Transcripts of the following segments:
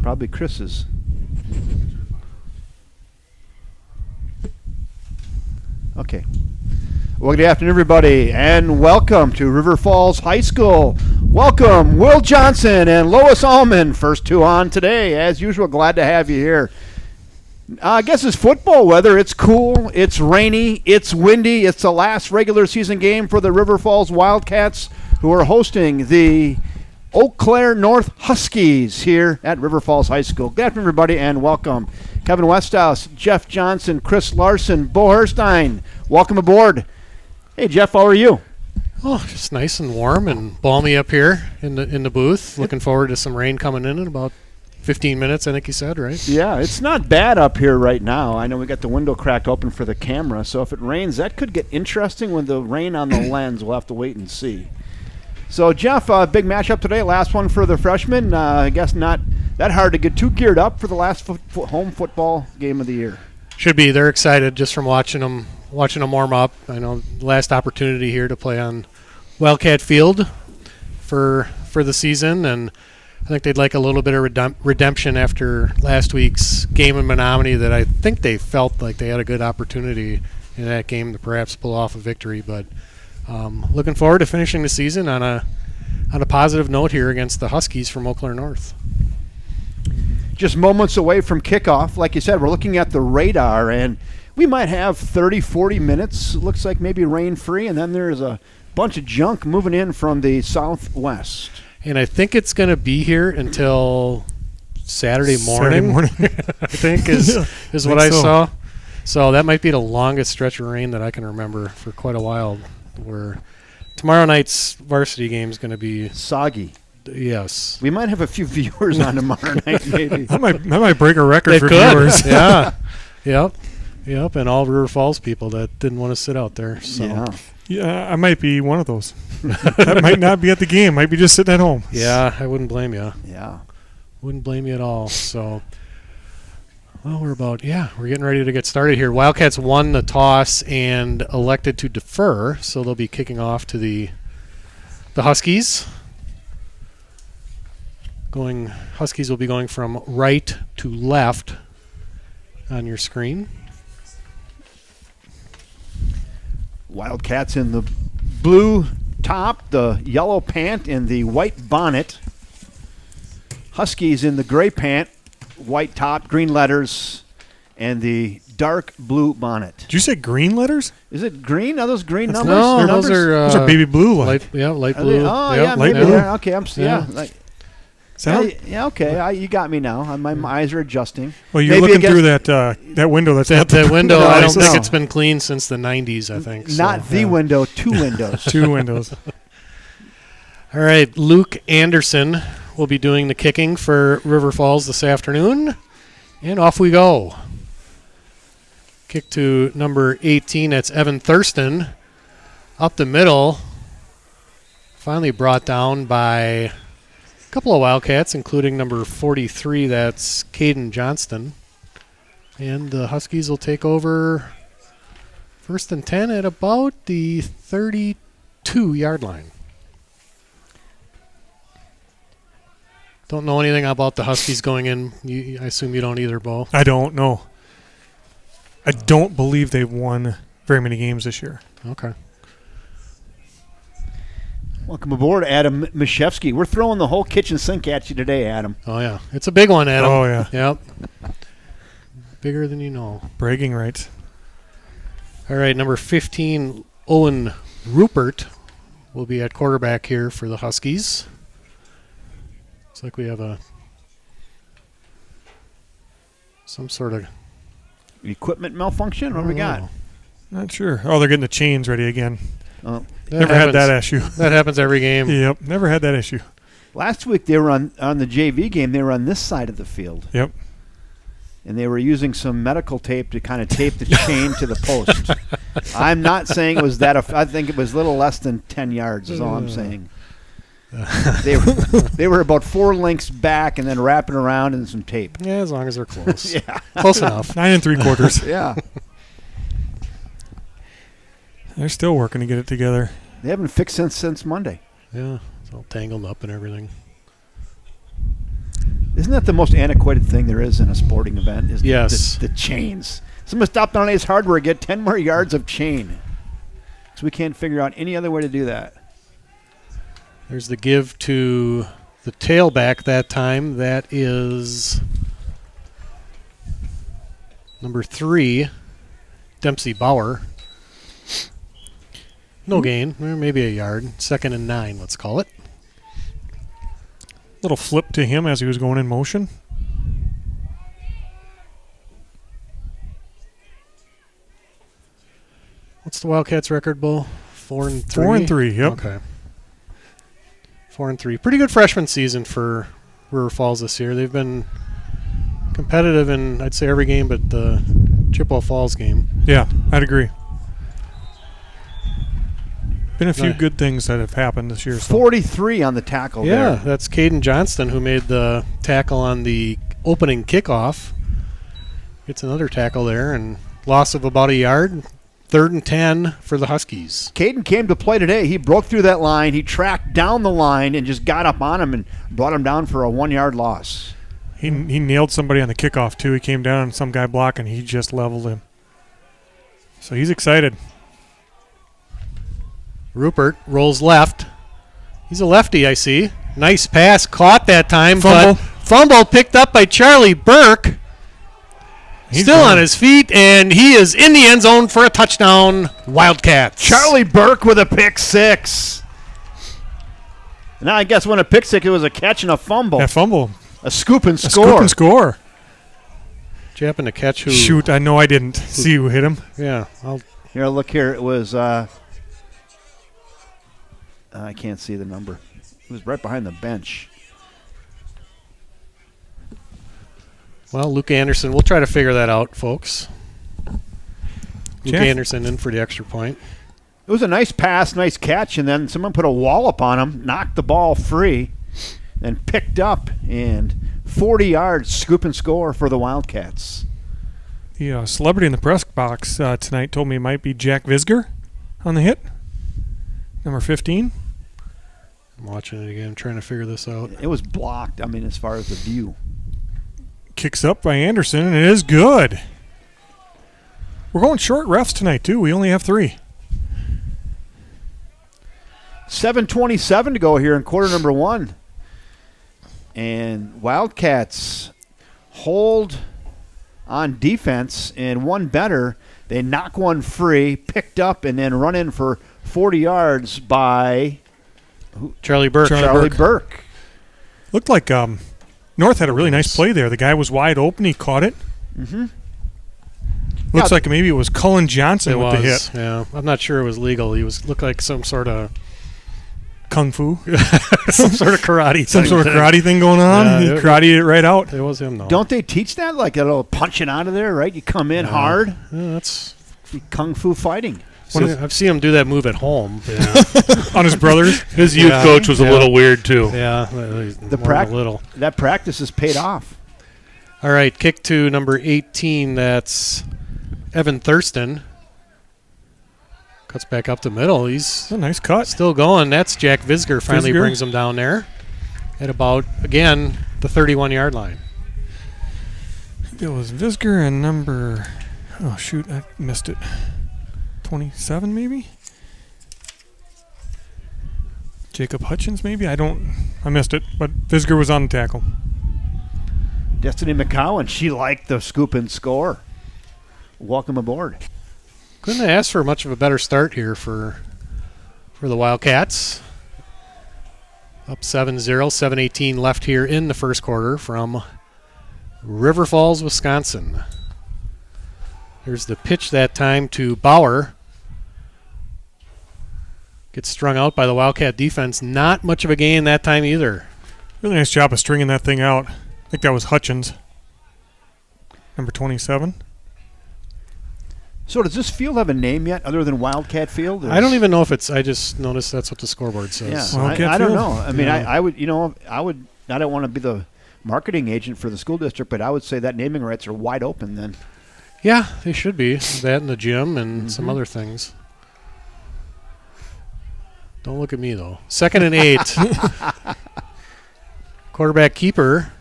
Probably Chris's. Okay. Well, good afternoon, everybody, and welcome to River Falls High School. Welcome, Will Johnson and Lois Allman, first two on today. As usual, glad to have you here. I guess it's football weather. It's cool, it's rainy, it's windy. It's the last regular season game for the River Falls Wildcats, who are hosting the Eau Claire North Huskies here at River Falls High School. Good afternoon, everybody, and welcome. Kevin Westhouse, Jeff Johnson, Chris Larson, Bo Herstein, welcome aboard. Hey, Jeff, how are you? Oh, just nice and warm and balmy up here in the booth. Looking forward to some rain coming in about 15 minutes, I think you said, right? Yeah, it's not bad up here right now. I know we got the window cracked open for the camera, so if it rains, that could get interesting with the rain on the lens. We'll have to wait and see. So, Jeff, big matchup today, last one for the freshmen. I guess not that hard to get too geared up for the last home football game of the year. Should be. They're excited just from watching them warm up. I know last opportunity here to play on Wildcat Field for the season, and I think they'd like a little bit of redemption after last week's game in Menominee that I think they felt like they had a good opportunity in that game to perhaps pull off a victory. But looking forward to finishing the season on a positive note here against the Huskies from Eau Claire North. Just moments away from kickoff. Like you said, we're looking at the radar, and we might have 30, 40 minutes. Looks like maybe rain-free, and then there's a bunch of junk moving in from the southwest. And I think it's going to be here until Saturday morning. I think is what I saw. So that might be the longest stretch of rain that I can remember for quite a while. Where tomorrow night's varsity game is going to be soggy. Yes. We might have a few viewers on tomorrow night, maybe. That might break a record for viewers. Yeah. Yep. And all River Falls people that didn't want to sit out there. So. Yeah, I might be one of those. That might not be at the game. Might be just sitting at home. Yeah, I wouldn't blame you. Yeah. Wouldn't blame you at all. So, well, we're getting ready to get started here. Wildcats won the toss and elected to defer, so they'll be kicking off to the Huskies. Huskies will be going from right to left on your screen. Wildcats in the blue top, the yellow pant, and the white bonnet. Huskies in the gray pant, white top, green letters, and the dark blue bonnet. Did you say green letters? Is it green? Are those green numbers? No, numbers? Those are baby blue. Light blue. Light blue. maybe. Yeah. Okay, Yeah. Okay. You got me now. My eyes are adjusting. Well, you're looking through that window. That window. No, I don't think it's been cleaned since the 90s. I think not the window. Two windows. Two windows. All right, Luke Anderson will be doing the kicking for River Falls this afternoon, and off we go. Kick to number 18. That's Evan Thurston. Up the middle. Finally brought down by a couple of Wildcats, including number 43, that's Caden Johnston. And the Huskies will take over first and 10 at about the 32-yard line. Don't know anything about the Huskies going in. I assume you don't either, Bo. I don't know. I don't believe they've won very many games this year. Okay. Welcome aboard, Adam Mishevsky. We're throwing the whole kitchen sink at you today, Adam. Oh, yeah. It's a big one, Adam. Oh, yeah. Yep. Bigger than you know. Bragging rights. All right, number 15, Owen Rupert, will be at quarterback here for the Huskies. Looks like we have some sort of equipment malfunction. What do we got? Not sure. Oh, they're getting the chains ready again. Never had that issue. That happens every game. Yep, never had that issue. Last week they were on the JV game. They were on this side of the field. Yep. And they were using some medical tape to kind of tape the chain to the post. I'm not saying it was that. I think it was a little less than 10 yards is all I'm saying. They were about 4 lengths back and then wrapping around in some tape. Yeah, as long as they're close. Yeah. Close enough. 9 3/4. Yeah. They're still working to get it together. They haven't fixed since Monday. Yeah, it's all tangled up and everything. Isn't that the most antiquated thing there is in a sporting event? Is Yes. the chains. Someone stopped on Ace Hardware, get 10 more yards of chain. So we can't figure out any other way to do that. There's the give to the tailback that time. That is number 3, Dempsey Bauer. No gain, maybe a yard. 2nd and 9, let's call it. Little flip to him as he was going in motion. What's the Wildcats record, Bull? 4-3? 4-3, yep. Okay. 4-3. Pretty good freshman season for River Falls this year. They've been competitive in, I'd say, every game but the Chippewa Falls game. Yeah, I'd agree. Been a few good things that have happened this year. So. 43 on the tackle Yeah, there. that's Caden Johnston who made the tackle on the opening kickoff. Gets another tackle there and loss of about a yard. 3rd and 10 for the Huskies. Caden came to play today. He broke through that line. He tracked down the line and just got up on him and brought him down for a 1-yard loss. He nailed somebody on the kickoff, too. He came down on some guy blocking. He just leveled him. So he's excited. Rupert rolls left. He's a lefty, I see. Nice pass, caught that time. Fumble. But fumble picked up by Charlie Burke. He's Still gone. on his feet, and he is in the end zone for a touchdown. Wildcats. Charlie Burke with a pick 6. Now I guess when a pick 6, it was a catch and a fumble. That fumble. A scoop and A score. scoop and score. Did you happen to catch who? Shoot, I know I didn't see who hit him. Yeah. Here, look here. It was, I can't see the number. It was right behind the bench. Well, Luke Anderson. We'll try to figure that out, folks. Luke Jeff. Anderson in for the extra point. It was a nice pass, nice catch, and then someone put a wall up on him, knocked the ball free, and picked up, and 40 yards, scoop and score for the Wildcats. The celebrity in the press box tonight told me it might be Jack Visger on the hit. Number 15. I'm watching it again, trying to figure this out. It was blocked, as far as the view. Kicks up by Anderson, and it is good. We're going short refs tonight, too. We only have 3. 7:27 to go here in quarter number 1. And Wildcats hold on defense, and one better. They knock one free, picked up, and then run in for 40 yards by Charlie Burke. Charlie Burke. Looked like North had a really nice play there. The guy was wide open. He caught it. Mm-hmm. Looks like maybe it was Cullen Johnson with the hit. Yeah, I'm not sure it was legal. He looked like some sort of Kung Fu. some sort of karate. Some sort of karate thing going on. Yeah, he karate it right out. It was him, though. Don't they teach that? Like a little punching out of there, right? You come in hard. Yeah, that's Kung Fu fighting. I've seen him do that move at home. On his brothers. His youth coach was a little weird, too. Yeah, That practice has paid off. All right, kick to number 18. That's Evan Thurston. Cuts back up the middle. He's a nice cut. Still going. That's Jack Visger. Finally brings him down there at about, again, the 31-yard line. It was Visger and number, oh, shoot, I missed it. 27 maybe? Jacob Hutchins maybe? I missed it, but Visger was on the tackle. Destiny McCowan, she liked the scoop and score. Welcome aboard. Couldn't have asked for much of a better start here for the Wildcats. Up 7-0, 7:18 left here in the first quarter from River Falls, Wisconsin. Here's the pitch that time to Bauer. Gets strung out by the Wildcat defense. Not much of a gain that time either. Really nice job of stringing that thing out. I think that was Hutchins. Number 27. So does this field have a name yet other than Wildcat Field? I don't even know if it's. I just noticed that's what the scoreboard says. Yeah, Wildcat I don't Field? know. I mean, Yeah. I would, I don't want to be the marketing agent for the school district, but I would say that naming rights are wide open then. Yeah, they should be. That in the gym and some other things. Don't look at me, though. 2nd and 8. Quarterback keeper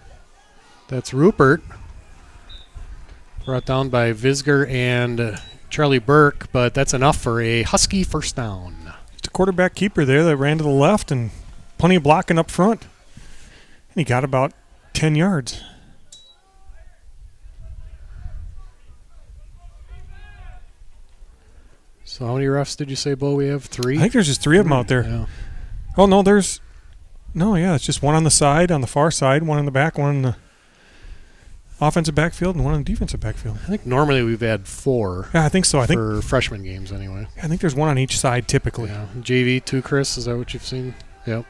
That's Rupert. Brought down by Visger and Charlie Burke, but that's enough for a Husky first down. It's a quarterback keeper there that ran to the left and plenty of blocking up front. And he got about 10 yards. So how many refs did you say, Bo, we have? 3? I think there's just 3 of them out there. Yeah. Oh, no, it's just one on the side, on the far side, one in the back, one in the offensive backfield, and one in the defensive backfield. I think normally we've had 4. Yeah, I think so. For freshman games anyway. I think there's one on each side typically. Yeah. JV too, Chris? Is that what you've seen? Yep.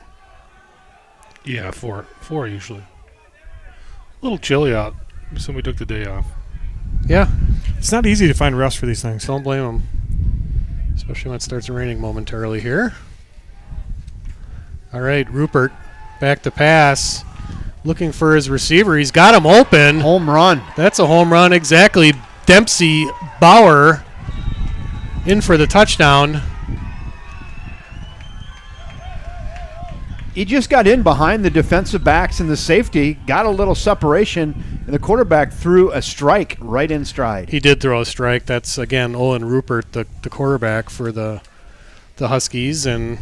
Yeah, 4 usually. A little chilly out, so we took the day off. Yeah. It's not easy to find refs for these things. Don't blame them. Especially when it starts raining momentarily here. All right, Rupert back to pass. Looking for his receiver. He's got him open. Home run. That's a home run, exactly. Dempsey Bauer in for the touchdown. He just got in behind the defensive backs and the safety, got a little separation, and the quarterback threw a strike right in stride. He did throw a strike. That's, again, Owen Rupert, the quarterback for the Huskies. And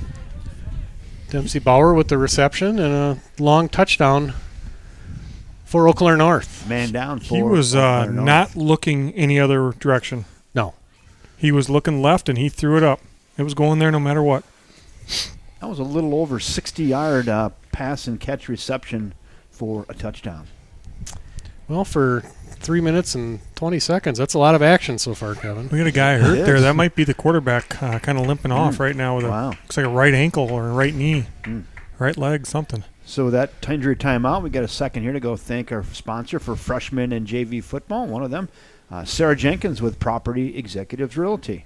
Dempsey Bauer with the reception and a long touchdown for Eau Claire North. Man down for He was Eau Claire North. not looking any other direction. No. He was looking left, and he threw it up. It was going there no matter what. That was a little over 60-yard pass and catch reception for a touchdown. Well, for 3 minutes and 20 seconds, that's a lot of action so far, Kevin. We got a guy hurt It there. is. That might be the quarterback kind of limping off right now with Wow. looks like a right ankle or a right knee, Mm. right leg, something. So that injury timeout, we got a second here to go thank our sponsor for freshman and JV football. One of them, Sarah Jenkins with Property Executives Realty.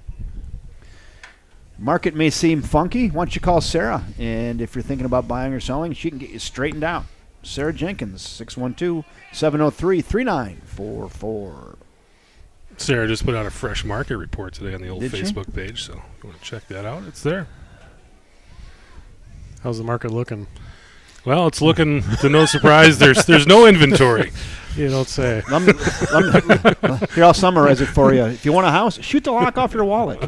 Market may seem funky. Why don't you call Sarah? And if you're thinking about buying or selling, she can get you straightened out. Sarah Jenkins, 612-703-3944. Sarah just put out a fresh market report today on the old Did she? Facebook page, so if you want to check that out, it's there. How's the market looking? Well, it's looking to no surprise. There's no inventory. You don't say. Here, I'll summarize it for you. If you want a house, shoot the lock off your wallet.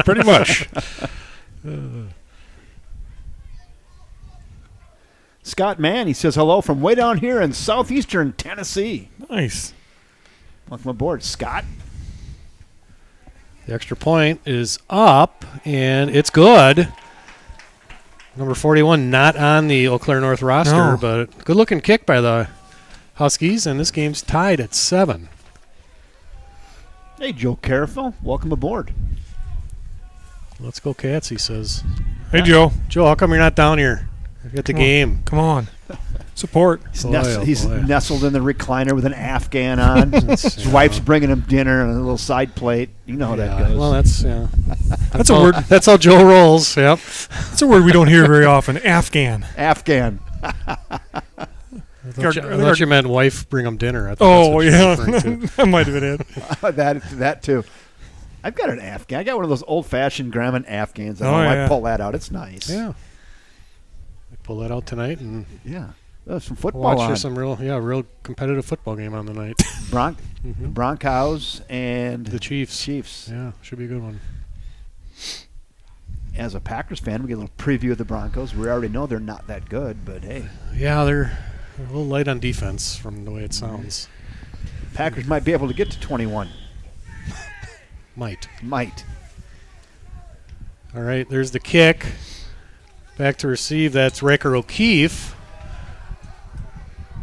Pretty much. Scott Mann, he says hello from way down here in southeastern Tennessee. Nice. Welcome aboard, Scott. The extra point is up, and it's good. Number 41 not on the Eau Claire North roster, No. but good-looking kick by the Huskies, and this game's tied at 7. Hey, Joe Carafel, welcome aboard. Let's go Cats, he says. Hey, Joe. Joe, how come you're not down here at the Come on. game? Come on. Support. He's, Boy, he's oh boy. nestled in the recliner with an Afghan on. His wife's bringing him dinner and a little side plate. You know how that goes. Well, that's That's a word. That's how Joe rolls. Yep. That's a word we don't hear very often. Afghan. Afghan. I thought you meant wife bring him dinner. I thought Oh, that's yeah. what you were referring to. That might have been it. that too. I've got an Afghan. I got one of those old-fashioned Grumman Afghans. I Oh, know I yeah. pull that out. It's nice. Yeah. I pull that out tonight and Yeah. There's some football watch on. some real competitive football game on the night. The Broncos and The Chiefs. Chiefs. Yeah, should be a good one. As a Packers fan, we get a little preview of the Broncos. We already know they're not that good, but hey, Yeah, they're a little light on defense from the way it sounds. Packers might be able to get to 21. Might. Might. All right, there's the kick. Back to receive. That's Raker O'Keefe.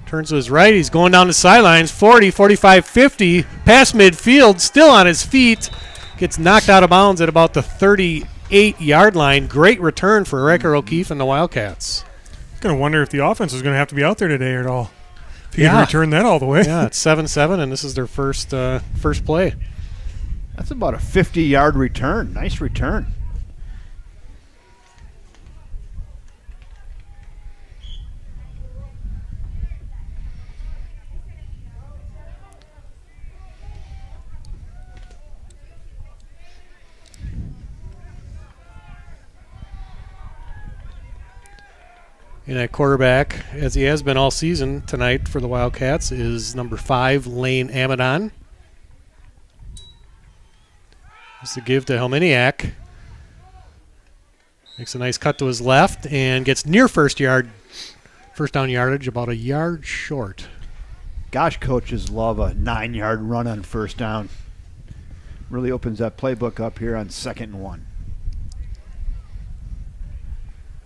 Turns to his right. He's going down the sidelines. 40, 45, 50. Past midfield. Still on his feet. Gets knocked out of bounds at about the 38-yard line. Great return for Raker O'Keefe and the Wildcats. Going to wonder if the offense is going to have to be out there today at all. If you Yeah. can return that all the way. Yeah, it's 7-7, and this is their first play. That's about a 50-yard return. Nice return. And at quarterback, as he has been all season tonight for the Wildcats, is number 5, Lane Amadon. Just to give to Helminiak. Makes a nice cut to his left and gets near first down yardage, about a yard short. Gosh, coaches love a 9-yard run on first down. Really opens that playbook up here on 2nd and 1.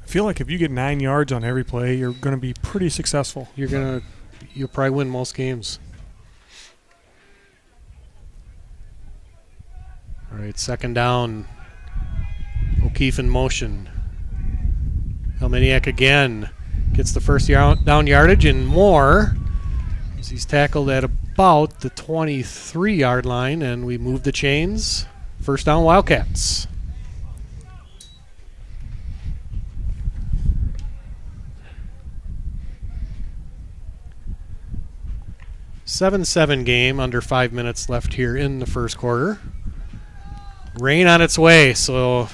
I feel like if you get 9 yards on every play, you're going to be pretty successful. You'll probably win most games. All right, 2nd down. O'Keefe in motion. Helminiak again gets the first down yardage and more. As he's tackled at about the 23-yard line, and we move the chains. First down, Wildcats. Seven game, under 5 minutes left here in the first quarter. Rain on its way, so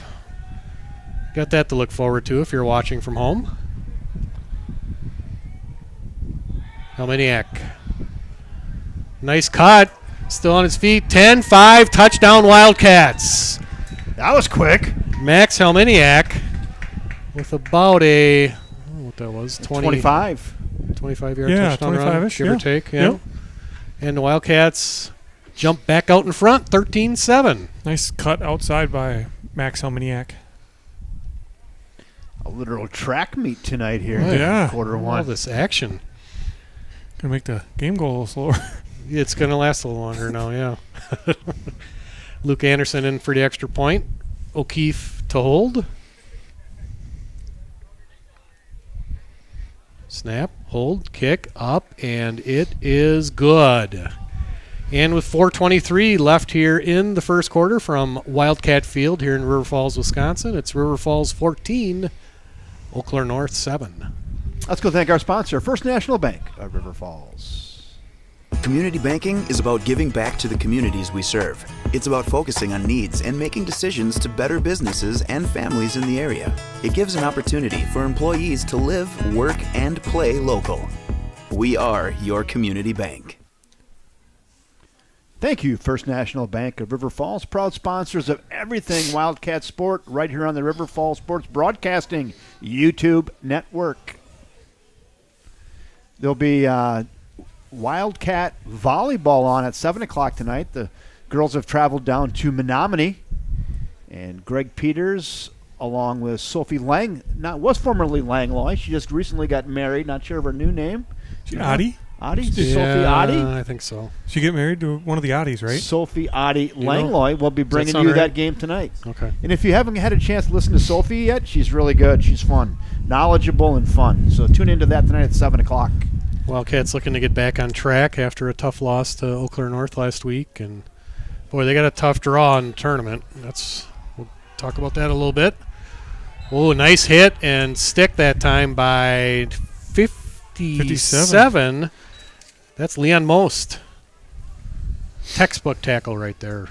got that to look forward to if you're watching from home. Helminiak. Nice cut. Still on his feet. 10-5, touchdown Wildcats. That was quick. Max Helminiak with about a, I don't know what that was, 25. 25-yard Yeah, touchdown run, 25-ish, give yeah. or take. Yeah. Yep. And the Wildcats jump back out in front, 13-7. Nice cut outside by Max Helminiak. A literal track meet tonight here. Oh, yeah. Quarter All 1. this action. Going to make the game go a little slower. It's going to last a little longer now, yeah. Luke Anderson in for the extra point. O'Keefe to hold. Snap, hold, kick, up, and it is good. And with 4:23 left here in the first quarter from Wildcat Field here in River Falls, Wisconsin, it's River Falls 14, Eau Claire North 7. Let's go thank our sponsor, First National Bank of River Falls. Community banking is about giving back to the communities we serve. It's about focusing on needs and making decisions to better businesses and families in the area. It gives an opportunity for employees to live, work, and play local. We are your community bank. Thank you, First National Bank of River Falls, proud sponsors of everything Wildcat Sport right here on the River Falls Sports Broadcasting YouTube network. There'll be Wildcat volleyball on at 7 o'clock tonight. The girls have traveled down to Menominee, and Greg Peters, along with Sophie Lang, was formerly Langlois. She just recently got married. Not sure of her new name. Addie? Addie? Yeah, Sophie Addie? I think so. She get married to one of the Addies, right? Sophie Addie Langlois will be bringing sound you right? that game tonight. Okay. And if you haven't had a chance to listen to Sophie yet, she's really good. She's fun, knowledgeable, and fun. So tune into that tonight at 7 o'clock. Wildcats looking to get back on track after a tough loss to Eau Claire North last week. And, boy, they got a tough draw in the tournament. We'll talk about that a little bit. Oh, nice hit and stick that time by 57. That's Leon Most. Textbook tackle right there.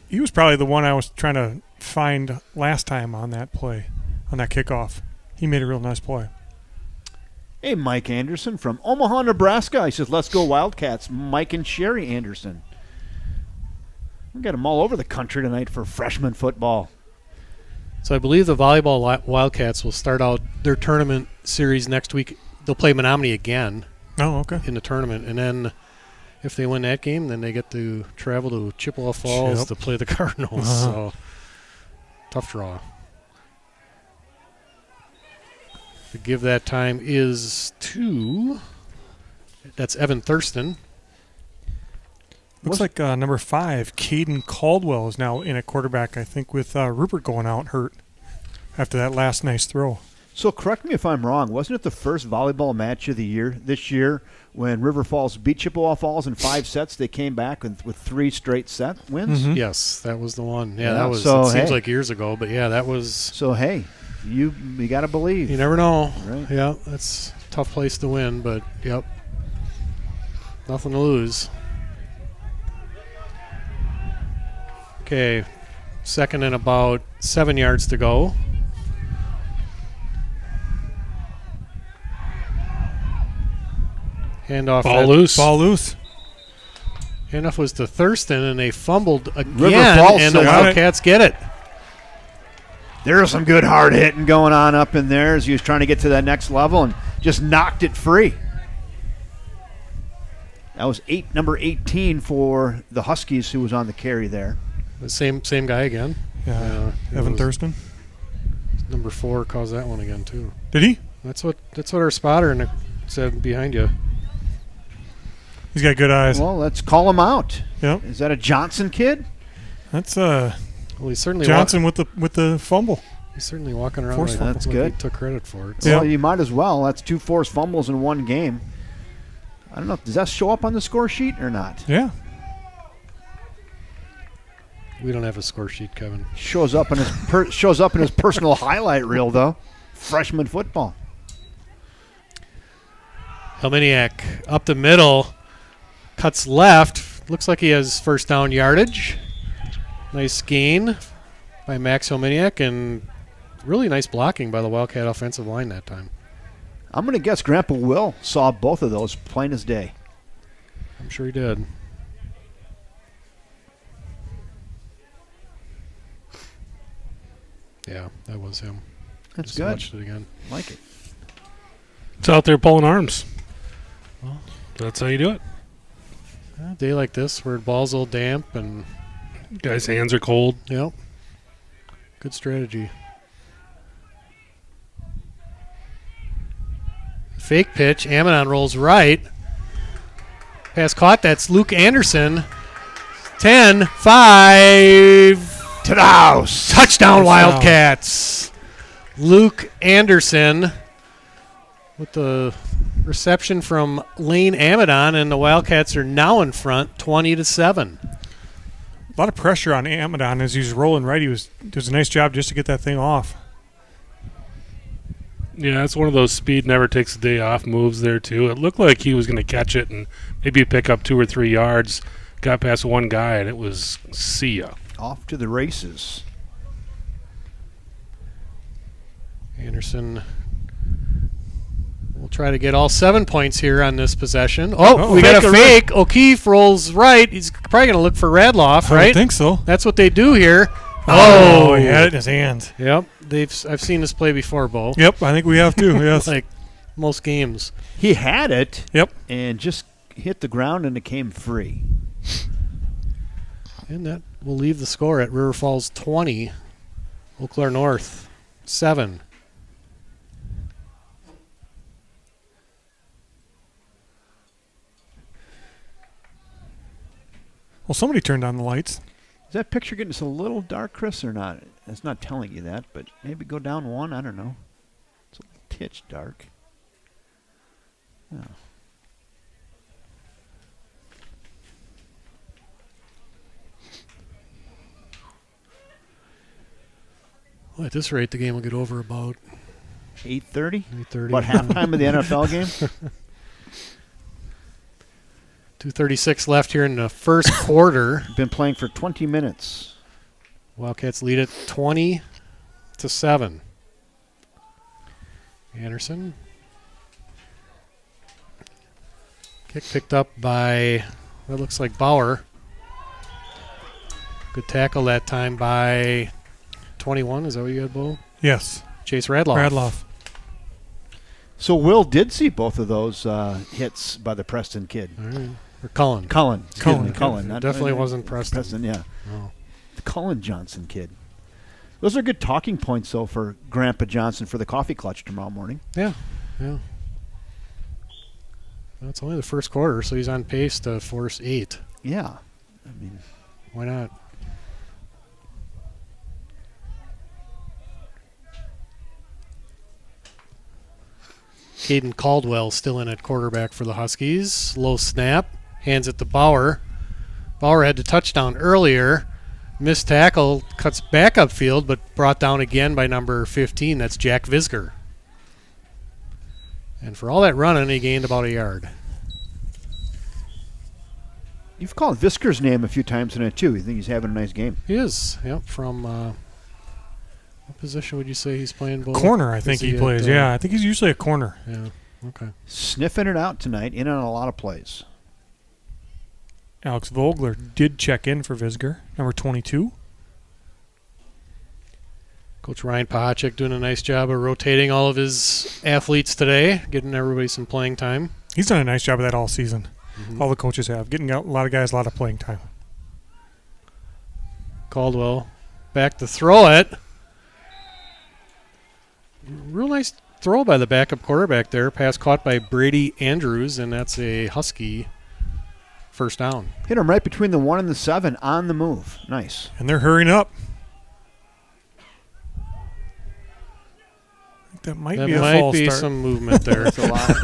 He was probably the one I was trying to find last time on that play, on that kickoff. He made a real nice play. Hey, Mike Anderson from Omaha, Nebraska. He says, let's go Wildcats. Mike and Sherry Anderson. We got them all over the country tonight for freshman football. So I believe the volleyball Wildcats will start out their tournament series next week. They'll play Menominee again. Oh, okay. In the tournament, and then if they win that game, then they get to travel to Chippewa Falls to play the Cardinals. So tough draw. To give that time is to that's Evan Thurston. Looks like number 5, Caden Caldwell, is now in at quarterback, I think, with Rupert going out hurt after that last nice throw. So correct me if I'm wrong. Wasn't it the first volleyball match of the year this year when River Falls beat Chippewa Falls in 5 sets? They came back with 3 straight set wins. Mm-hmm. Yes, that was the one. Yeah, Yeah, that was. so, it seems hey. like years ago, but yeah, that was. So hey, you got to believe. You never know. Right. Yeah, that's a tough place to win, but yep, nothing to lose. Okay, 2nd and about 7 yards to go. Handoff. Ball loose. Ball loose. Handoff was to Thurston, and they fumbled again, River Falls and the got it. Wildcats get it. There's some good hard hitting going on up in there as he was trying to get to that next level and just knocked it free. That was number 18 for the Huskies who was on the carry there. The same guy again. Yeah. It Evan was Thurston. Number 4 caused that one again too. Did he? That's what our spotter said behind you. He's got good eyes. Well, let's call him out. Yep. Is that a Johnson kid? That's Well, he's certainly Johnson with the fumble. he's certainly walking around Forced like, fumble. That's like good. he took credit for it. Yeah. Well, you might as well. That's 2 forced fumbles in one game. I don't know. Does that show up on the score sheet or not? Yeah. We don't have a score sheet, Kevin. Shows up in his personal highlight reel though. Freshman football. Helminiak up the middle, cuts left. Looks like he has first down yardage. Nice gain by Max Helminiak, and really nice blocking by the Wildcat offensive line that time. I'm going to guess Grandpa Will saw both of those plain as day. I'm sure he did. Yeah, that was him. That's Just good. watched it again. Like it. It's out there pulling arms. Well. That's how you do it. A day like this where the ball's a little damp and, Guys' hands are cold. yep, good strategy. Fake pitch. Amidon rolls right. Pass caught. That's Luke Anderson. 10, 5. To the house. Touchdown, Touchdown. Wildcats. Luke Anderson with the reception from Lane Amidon, and the Wildcats are now in front, 20-7. A lot of pressure on Amidon as he was rolling right. He does a nice job just to get that thing off. Yeah, it's one of those speed never takes a day off moves there, too. It looked like he was going to catch it and maybe pick up 2 or 3 yards. Got past one guy, and it was see ya. Off to the races. Anderson will try to get all 7 points here on this possession. Oh, we got a fake. O'Keefe rolls right. He's probably going to look for Radloff, I right? don't think so. That's what they do here. Oh, he had it in his hands. Yep. I've seen this play before, Bo. Yep, I think we have too. Yes. Like most games. He had it. Yep. And just hit the ground and it came free. And that will leave the score at River Falls 20, Eau Claire North 7. Well, somebody turned on the lights. Is that picture getting just a little dark, Chris, or not? It's not telling you that, but maybe go down one. I don't know. It's a pitch dark. Oh. Well, at this rate, the game will get over about 8:30? 8:30. About halftime of the NFL game? 2:36 left here in the first quarter. Been playing for 20 minutes. Wildcats lead it 20-7. Anderson. Kick picked up by, that looks like Bauer. Good tackle that time by 21. Is that what you had, Bo? Yes. Chase Radloff. Radloff. So Will did see both of those hits by the Preston kid. All right. Or Cullen. Cullen. Excuse me, Cullen. Cullen. It definitely wasn't Preston. Preston, yeah. Oh. The Cullen Johnson kid. Those are good talking points, though, for Grandpa Johnson for the coffee clutch tomorrow morning. Yeah. Well, it's only the first quarter, so he's on pace to force 8. Yeah. I mean, Why not? Caden Caldwell still in at quarterback for the Huskies. Low snap. Hands it to Bauer. Bauer had the touchdown earlier. Missed tackle. Cuts back upfield, but brought down again by number 15. That's Jack Visger. And for all that running, he gained about a yard. you've called Visker's name a few times tonight, too. You think he's having a nice game? He is. Yep. From what position would you say he's playing? Bo? Corner, I Is think he at, plays. Yeah, I think he's usually a corner. Yeah. Okay. Sniffing it out tonight, in on a lot of plays. Alex Vogler did check in for Visger, number 22. Coach Ryan Pachik doing a nice job of rotating all of his athletes today, getting everybody some playing time. He's done a nice job of that all season. All the coaches have. Getting out a lot of guys a lot of playing time. Caldwell back to throw it. Real nice throw by the backup quarterback there. Pass caught by Brady Andrews, and that's a Husky first down. Hit him right between the 1 and the 7 on the move. Nice. And they're hurrying up. I think that might be a false start. Some movement there. That's a lot.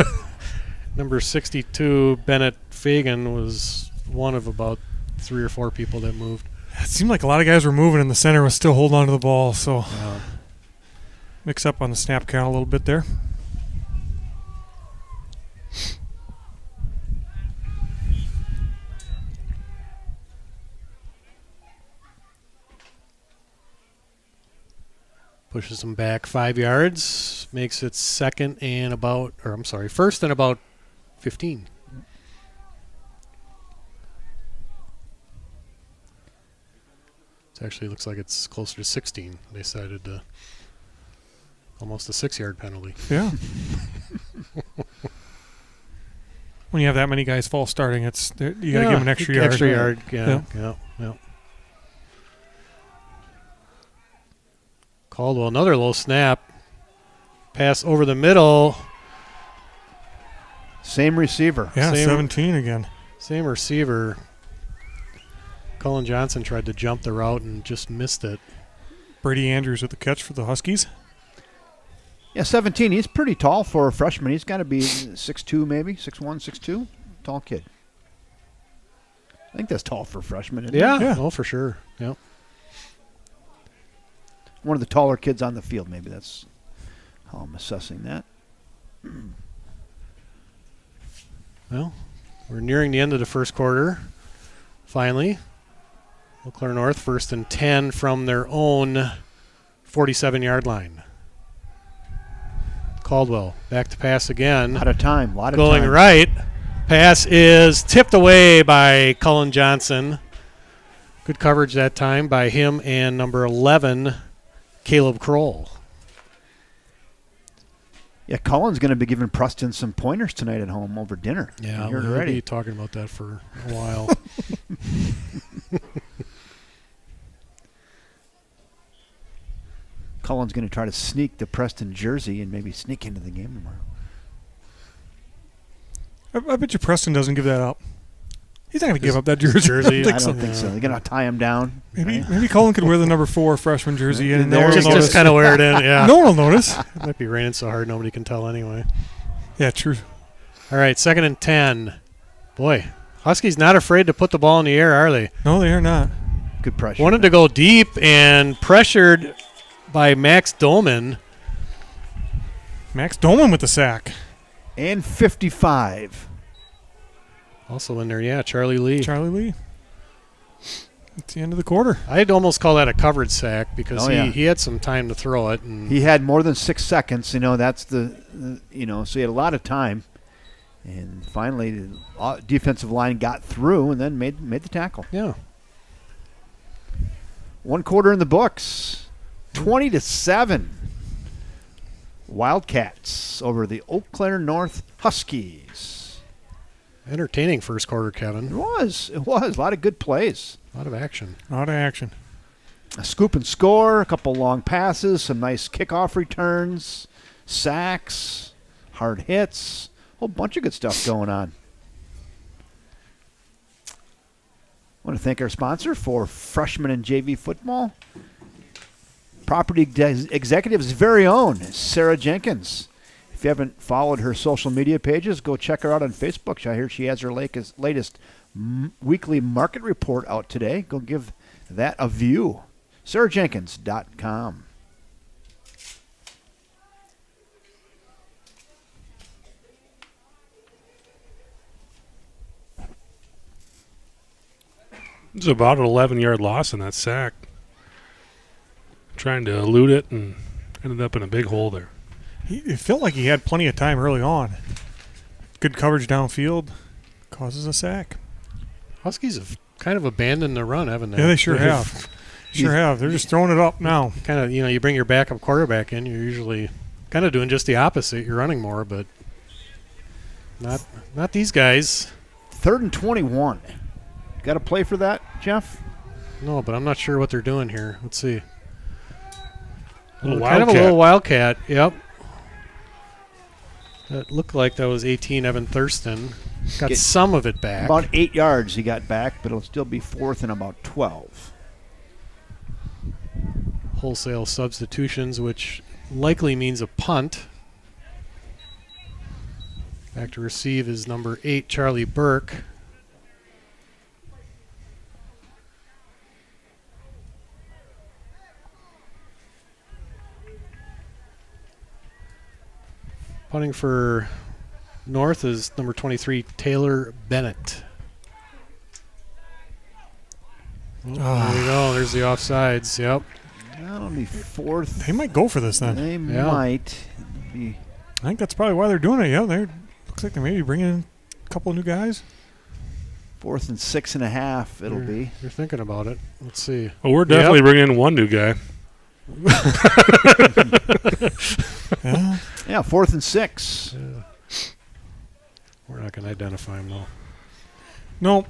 Number 62, Bennett Fagan, was one of about 3 or 4 people that moved. It seemed like a lot of guys were moving, and the center was still holding on to the ball. So mix up on the snap count a little bit there. Pushes him back 5 yards, makes it first and about 15. It actually looks like it's closer to 16. They decided to almost a 6-yard penalty. Yeah. When you have that many guys false starting, you got to give them an extra yard. Extra yard, yeah. Caldwell, another low snap. Pass over the middle. Same receiver. Yeah, 17 again. Same receiver. Cullen Johnson tried to jump the route and just missed it. Brady Andrews with the catch for the Huskies. Yeah, 17. He's pretty tall for a freshman. He's got to be 6'2", maybe 6'1", 6'2". Tall kid. I think that's tall for a freshman, isn't it? Yeah. Oh, for sure. Yep. One of the taller kids on the field, maybe. That's how I'm assessing that. Well, we're nearing the end of the first quarter. Finally, Eau Claire North 1st and 10 from their own 47-yard line. Caldwell back to pass again. Lot of time. Going right. Pass is tipped away by Cullen Johnson. Good coverage that time by him and number 11, Caleb Kroll. Yeah, Cullen's going to be giving Preston some pointers tonight at home over dinner. Yeah, we'll be talking about that for a while. Cullen's going to try to sneak the Preston jersey and maybe sneak into the game tomorrow. I bet you Preston doesn't give that up. He's not going to give up that jersey. I don't think so. They're going to tie him down. Maybe Cullen could wear the number 4 freshman jersey and just kind of wear it in. Yeah, no one will notice. It might be raining so hard nobody can tell anyway. Yeah, true. All right, 2nd and 10. Boy, Huskies not afraid to put the ball in the air, are they? No, they are not. Good pressure. Wanted to go deep and pressured by Max Doman. Max Doman with the sack. And 55. Also in there, Charlie Lee. It's the end of the quarter. I'd almost call that a covered sack because he had some time to throw it. And he had more than 6 seconds. That's so he had a lot of time. And finally, the defensive line got through and then made the tackle. Yeah. 1 quarter in the books. 20-7. Wildcats over the Eau Claire North Huskies. Entertaining first quarter, Kevin. It was. A lot of good plays. A lot of action. A scoop and score, a couple long passes, some nice kickoff returns, sacks, hard hits, a whole bunch of good stuff going on. I want to thank our sponsor for freshman and JV football. Property Executive's very own, Sarah Jenkins. If you haven't followed her social media pages, go check her out on Facebook. I hear she has her latest weekly market report out today. Go give that a view. SarahJenkins.com. It's about an 11-yard loss in that sack. Trying to elude it and ended up in a big hole there. It felt like he had plenty of time early on. good coverage downfield. Causes a sack. Huskies have kind of abandoned the run, haven't they? Yeah, they sure have. Sure have. They're just throwing it up now. Kind of, you bring your backup quarterback in, you're usually kind of doing just the opposite. You're running more, but not these guys. 3rd and 21. Got to play for that, Jeff? No, but I'm not sure what they're doing here. Let's see. Little Kind of a Wildcat. little Wildcat, yep. That looked like that was 18 Evan Thurston. Got Get some of it back. About 8 yards he got back, but it'll still be 4th and about 12. Wholesale substitutions, which likely means a punt. Back to receive is number 8, Charlie Burke. Punting for North is number 23, Taylor Bennett. Oh, there you go. There's the offsides. Yep. That'll be 4th. They might go for this then. They Yeah. might be. I think that's probably why they're doing it. Yeah, they looks like they maybe bringing in a couple of new guys. 4th and 6.5 it'll be. You're thinking about it. Let's see. Well, we're definitely bringing in one new guy. Yeah. Yeah, 4th and 6. We're not going to identify him though. Nope.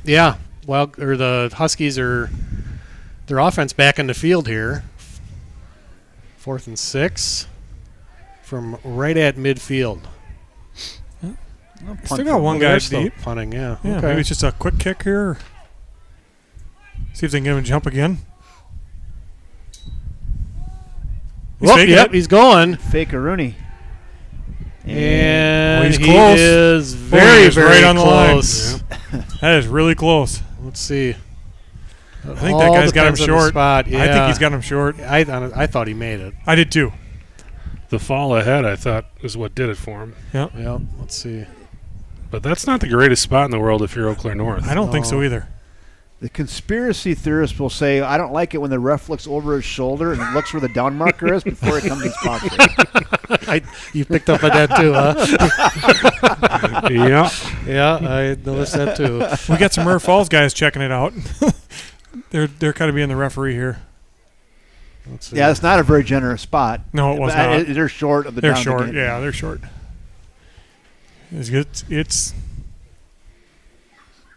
Yeah. The Huskies are their offense back in the field here. 4th and 6 from right at midfield. Still got one guy They're still deep. punting. Yeah. Yeah, Okay. maybe it's just a quick kick here. See if they can get him to jump again. He's Whoop, faking yep, it. he's going. Fake a Rooney. And he's he close. is He very, is very right on the line. close. That is really close. Let's see. I think that guy's got him short. Spot. Yeah. I think he's got him short. I thought he made it. I did too. The fall ahead, I thought, is what did it for him. Yep. Let's see. But that's not the greatest spot in the world if you're Eau Claire North. I don't think so No. either. The conspiracy theorist will say, I don't like it when the ref looks over his shoulder and looks where the down marker is before it comes to sponsor. You picked up on that too, huh? Yeah. Yeah, I noticed that too. We got some River Falls guys checking it out. they're kind of being the referee here. Let's see. Yeah, it's not a very generous spot. No, it was But, not. They're short of the They're down short. again. Yeah, they're short.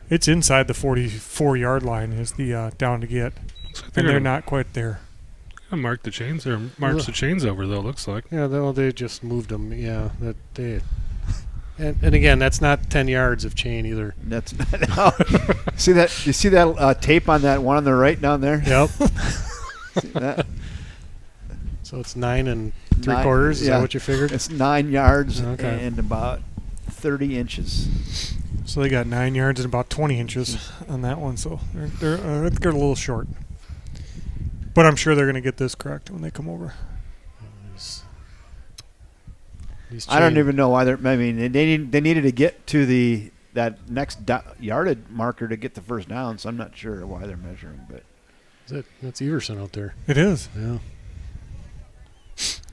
It's inside the 44-yard line is the down to get, Looks like and they're gonna not quite there. mark the chains or march the chains over though. Looks like. Yeah, they just moved them. Yeah, that they. And again, that's not 10 yards of chain either. That's no. See that? You see that tape on that one on the right down there? Yep. See that? So it's 9 and 3 9 quarters. Is yeah. that what you figured? It's 9 yards Okay. and about 30 inches. So they got 9 yards and about 20 inches on that one. So they're I think they're a little short. But I'm sure they're going to get this correct when they come over. These I don't chain- even know why they're. I mean, they needed to get to that next yardage marker to get the first down. So I'm not sure why they're measuring, but That's Everson out there. It is. Yeah.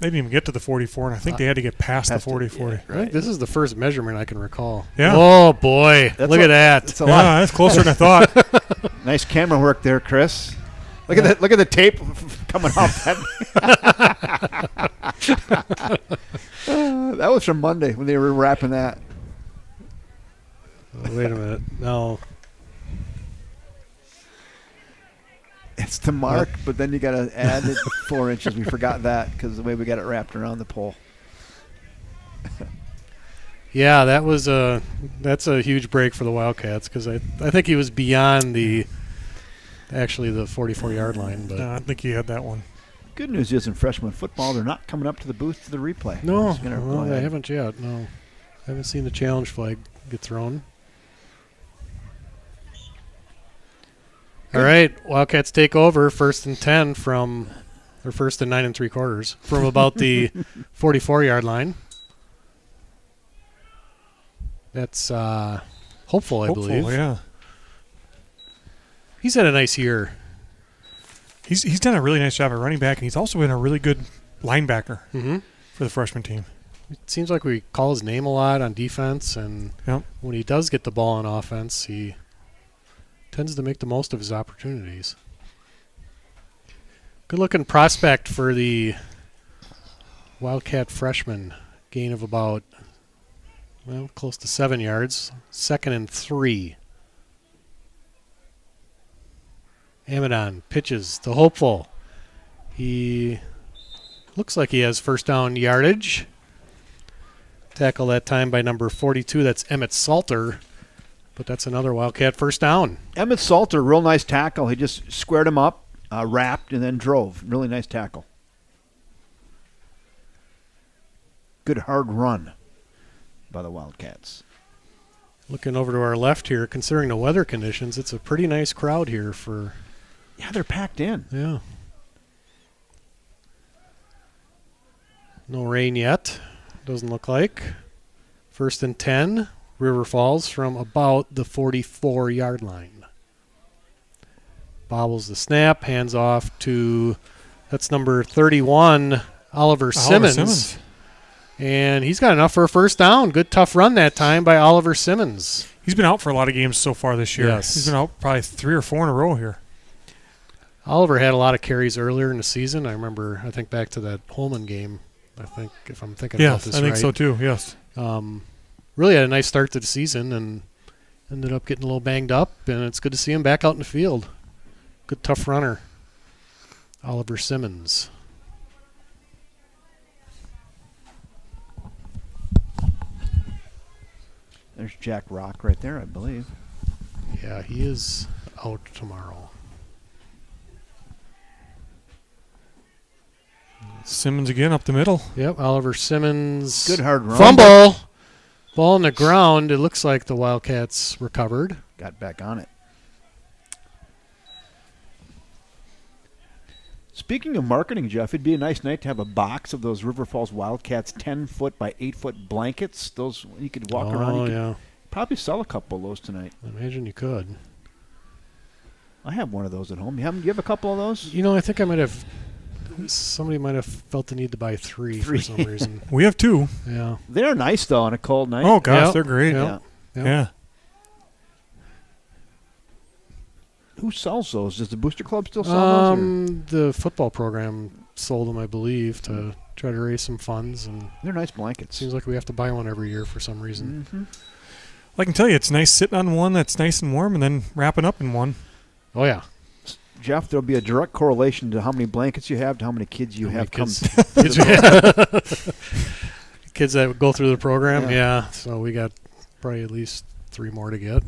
They didn't even get to the 44, and I think they had to get past the 44. Yeah, I think this is the first measurement I can recall. Yeah. Oh boy! That's Look at that. It's a Yeah, lot. that's closer than I thought. Nice camera work there, Chris. Look at the tape coming off that. That was from Monday when they were wrapping that. Wait a minute. No. It's the mark, but then you got to add it 4 inches. We forgot that because the way we got it wrapped around the pole. Yeah, that's a huge break for the Wildcats because I think he was beyond the 44-yard line. But I think he had that one. Good news is in freshman football, they're not coming up to the booth to the replay. They're no, just gonna go they ahead. haven't yet. No, I haven't seen the challenge flag get thrown. All right, Wildcats take over 1st and 10 from, or 1st and 9 3/4 from about the 44-yard line. That's hopeful, I believe. Yeah. He's had a nice year. He's done a really nice job at running back, and he's also been a really good linebacker Mm-hmm. for the freshman team. It seems like we call his name a lot on defense, and Yep. when he does get the ball on offense, he tends to make the most of his opportunities. Good-looking prospect for the Wildcat freshman. Gain of about, close to 7 yards. 2nd and 3. Amadon pitches to Hopeful. He looks like he has first down yardage. Tackle that time by number 42. That's Emmett Salter. But that's another Wildcat first down. Emmett Salter, real nice tackle. He just squared him up, wrapped, and then drove. Really nice tackle. Good hard run by the Wildcats. Looking over to our left here, considering the weather conditions, it's a pretty nice crowd here for... Yeah, they're packed in. Yeah. No rain yet. Doesn't look like. 1st and 10. River Falls from about the 44-yard line. Bobbles the snap. Hands off to, that's number 31, Oliver Simmons. And he's got enough for a first down. Good tough run that time by Oliver Simmons. He's been out for a lot of games so far this year. Yes. He's been out probably 3 or 4 in a row here. Oliver had a lot of carries earlier in the season. I think back to that Holman game, I think, if I'm thinking about this I think right. so too, yes. Really had a nice start to the season and ended up getting a little banged up, and it's good to see him back out in the field. Good tough runner, Oliver Simmons. There's Jack Rock right there, I believe. Yeah, he is out tomorrow. Simmons again up the middle. Yep, Oliver Simmons. Good hard run. Fumble. Ball on the ground. It looks like the Wildcats recovered. Got back on it. Speaking of marketing, Jeff, it'd be a nice night to have a box of those River Falls Wildcats 10-foot by 8-foot blankets. Those you could walk around. You could probably sell a couple of those tonight. I imagine you could. I have one of those at home. You have a couple of those? You know, I think I might have. Somebody might have felt the need to buy three for some reason. We have 2. Yeah. They're nice though on a cold night. Oh gosh, Yep. they're great. Yep. Yep. Yeah. Who sells those? Does the Booster Club still sell those? The football program sold them, I believe, to try to raise some funds, and They're nice blankets. seems like we have to buy one every year for some reason. Mm-hmm. Well, I can tell you, it's nice sitting on one that's nice and warm and then wrapping up in one. Oh yeah. Jeff, there'll be a direct correlation to how many blankets you have to how many kids you have come. Kids that go through the program, Yeah. yeah. So we got probably at least 3 more to get,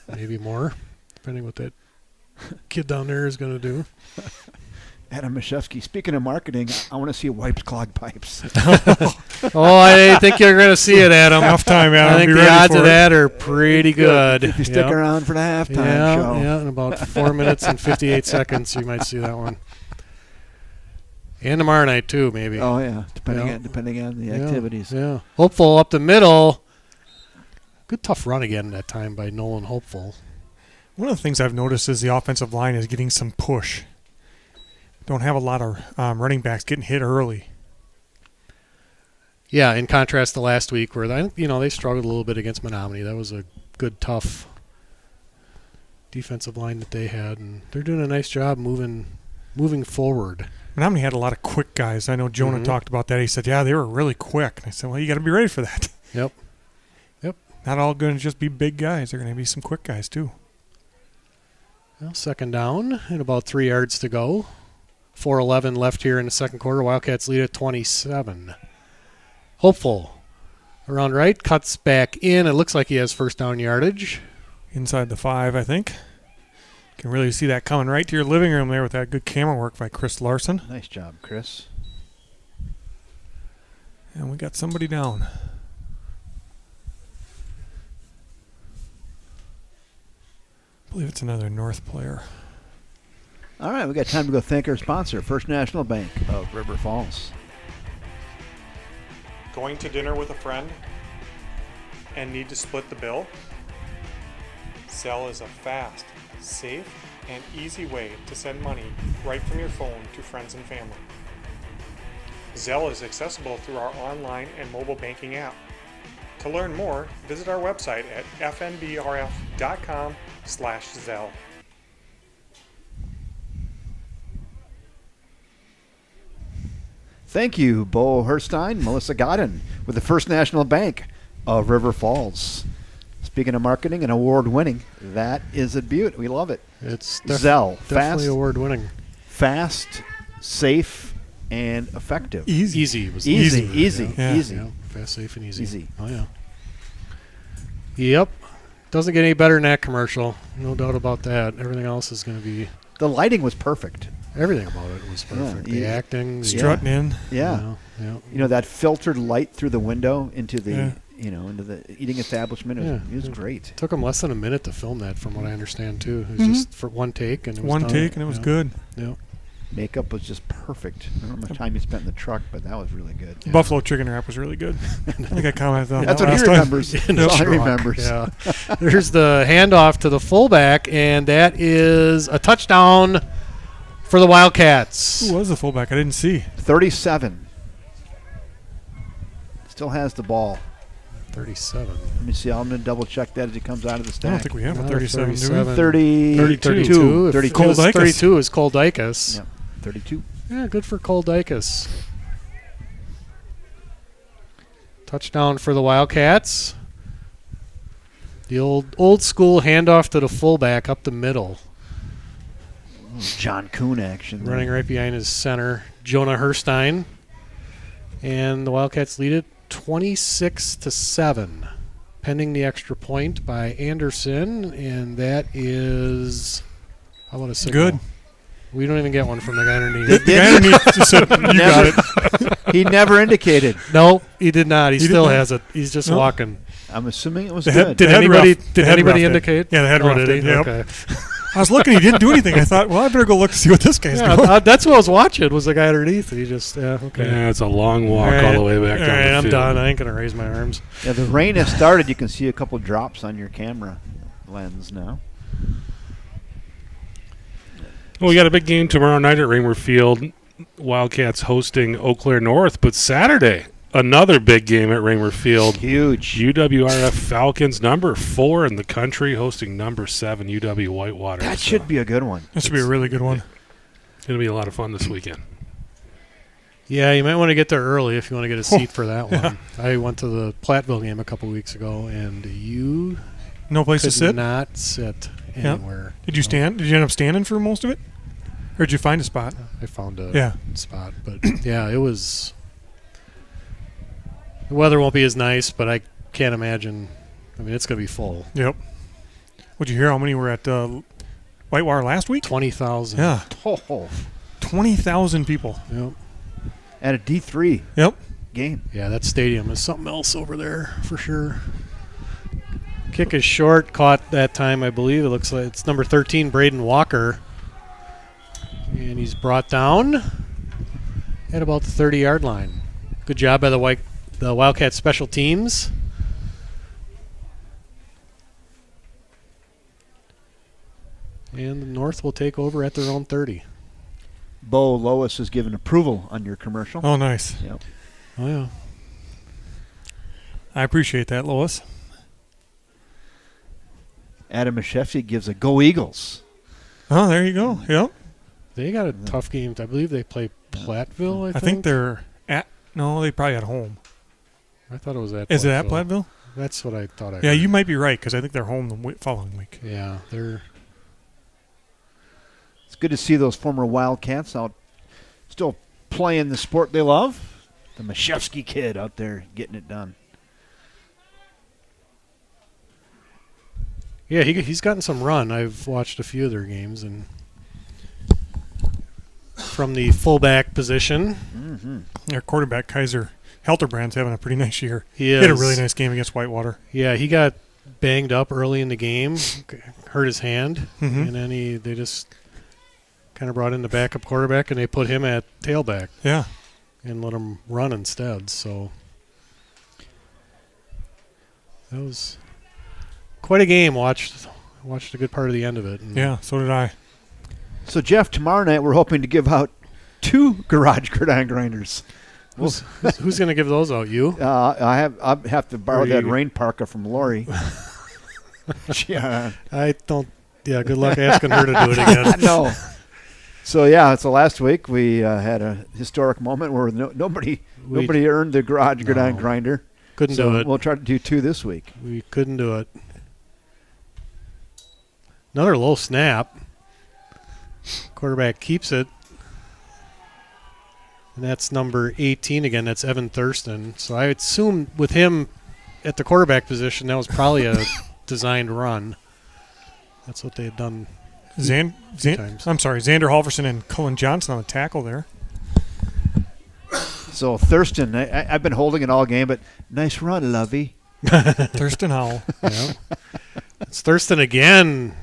maybe more, depending what that kid down there is going to do. Adam Mashevsky, speaking of marketing, I want to see wipes clog pipes. Oh, I think you're going to see it, Adam. Enough time, Adam. I think Be the ready odds for of it. that are pretty good. If you stick Yep. around for the halftime show. Yeah, in about 4 minutes and 58 seconds, you might see that one. And tomorrow night, too, maybe. Oh, yeah, depending Yeah. on the Yeah, activities. Yeah. Hopeful up the middle. Good tough run again that time by Nolan Hopeful. One of the things I've noticed is the offensive line is getting some push. Don't have a lot of running backs getting hit early. Yeah, in contrast to last week where they struggled a little bit against Menominee. That was a good, tough defensive line that they had, and they're doing a nice job moving forward. Menominee had a lot of quick guys. I know Jonah talked about that. He said, yeah, they were really quick. And I said, well, you got to be ready for that. Yep. Not all going to just be big guys. They're going to be some quick guys, too. Well, 2nd down and about 3 yards to go. 4:11 left here in the second quarter. Wildcats lead at 27. Hopeful. Around right, cuts back in. It looks like he has first down yardage. Inside the 5, I think. Can really see that coming right to your living room there with that good camera work by Chris Larson. Nice job, Chris. And we got somebody down. I believe it's another North player. All right, we got time to go thank our sponsor, First National Bank of River Falls. Going to dinner with a friend and need to split the bill? Zelle is a fast, safe, and easy way to send money right from your phone to friends and family. Zelle is accessible through our online and mobile banking app. To learn more, visit our website at fnbrf.com/Zelle. Thank you, Bo Herstein, Melissa Godden, with the First National Bank of River Falls. Speaking of marketing and award-winning, that is a beaut. We love it. It's Zelle, definitely award-winning. Fast, safe, and effective. Easy was Easy. Yeah, fast, safe, and easy. Oh, yeah. Yep. Doesn't get any better than that commercial. No doubt about that. Everything else is going to be... The lighting was perfect. Everything about it was perfect. The acting. Strutting in. Yeah. You know, that filtered light through the window into the... into the eating establishment. It was great. Took them less than a minute to film that, from what I understand, too. It was just for one take, and it was done. Good. Yeah. Makeup was just perfect. I don't know how much time you spent in the truck, but that was really good. Yeah. Buffalo chicken wrap was really good. I think I commented on That's that what he remembers. That's all he remembers. Yeah. There's the handoff to the fullback, and that is a touchdown for the Wildcats. Who was the fullback? I didn't see. 37. Still has the ball. 37. Let me see. I'm going to double check that as he comes out of the stack. I don't think we have a 37. 32. 32 is Cole Dicus. Yep. 32. Yeah, good for Cole Dicus. Touchdown for the Wildcats. The old school handoff to the fullback up the middle. John Kuhn action. Running right behind his center, Jonah Herstein. And the Wildcats lead it 26-7, pending the extra point by Anderson, and that is, how about a signal? Good. We don't even get one from the guy underneath. The guy underneath just said, you got it. He never indicated. No, he did not. He still has it. He's just walking. I'm assuming it was good. Did anybody indicate? Yeah, the head ref did. Yep. Okay. I was looking. He didn't do anything. I thought, well, I better go look to see what this guy's doing. That's what I was watching, was the guy underneath. He just, okay. Yeah, it's a long walk all the way back down the field. I'm done. I ain't going to raise my arms. Yeah, the rain has started. You can see a couple drops on your camera lens now. Well, we got a big game tomorrow night at Raymer Field. Wildcats hosting Eau Claire North. But Saturday, another big game at Raymer Field. Huge. UWRF Falcons, number 4 in the country, hosting number 7 UW Whitewater. That should be a good one. That should be a really good one. It's going to be a lot of fun this weekend. Yeah, you might want to get there early if you want to get a seat for that one. I went to the Platteville game a couple weeks ago, and you no place to sit? Not sit anywhere. Did you stand? Did you end up standing for most of it? Or did you find a spot? I found a spot. But, yeah, it was – the weather won't be as nice, but I can't imagine – I mean, it's going to be full. Yep. Would you hear how many were at Whitewater last week? 20,000. Yeah. Oh. 20,000 people. Yep. At a D3 game. Yeah, that stadium is something else over there for sure. Kick is short, caught that time, I believe. It looks like it's number 13, Braden Walker. And he's brought down at about the 30-yard line. Good job by the Wildcat special teams. And the North will take over at their own 30. Bo Lois has given approval on your commercial. Oh, nice. Yep. Oh, yeah. I appreciate that, Lois. Adam Mashefsky gives a Go Eagles. Oh, there you go. Yep. They got a tough game. I believe they play Platteville, I think they're at – no, they probably at home. I thought it was at Is Platteville. it at Platteville? That's what I thought I Yeah, heard. you might be right because I think they're home the following week. Yeah, they're – It's good to see those former Wildcats out still playing the sport they love. The Mashefsky kid out there getting it done. Yeah, he's gotten some run. I've watched a few of their games, and from the fullback position. Mm-hmm. Their quarterback, Kaiser Helterbrand's having a pretty nice year. He had a really nice game against Whitewater. Yeah, he got banged up early in the game, hurt his hand, and then they just kind of brought in the backup quarterback, and they put him at tailback. Yeah. And let him run instead. So that was quite a game. Watched a good part of the end of it. Yeah, so did I. So, Jeff, tomorrow night we're hoping to give out 2 Garage Gridiron Grinders. Who's going to give those out? You? I have to borrow Or that you- rain parka from Lori. Yeah. I don't. Yeah, good luck asking her to do it again. No. So yeah, so last week we had a historic moment where nobody earned the garage grinder. Couldn't So do it. we'll try to do 2 this week. We couldn't do it. Another low snap. Quarterback keeps it. And that's number 18 again. That's Evan Thurston. So I assume with him at the quarterback position, that was probably a designed run. That's what they had done. Xander Halverson and Cullen Johnson on the tackle there. So Thurston, I've been holding it all game, but nice run, Lovey. Thurston Howell. Yeah. It's Thurston again.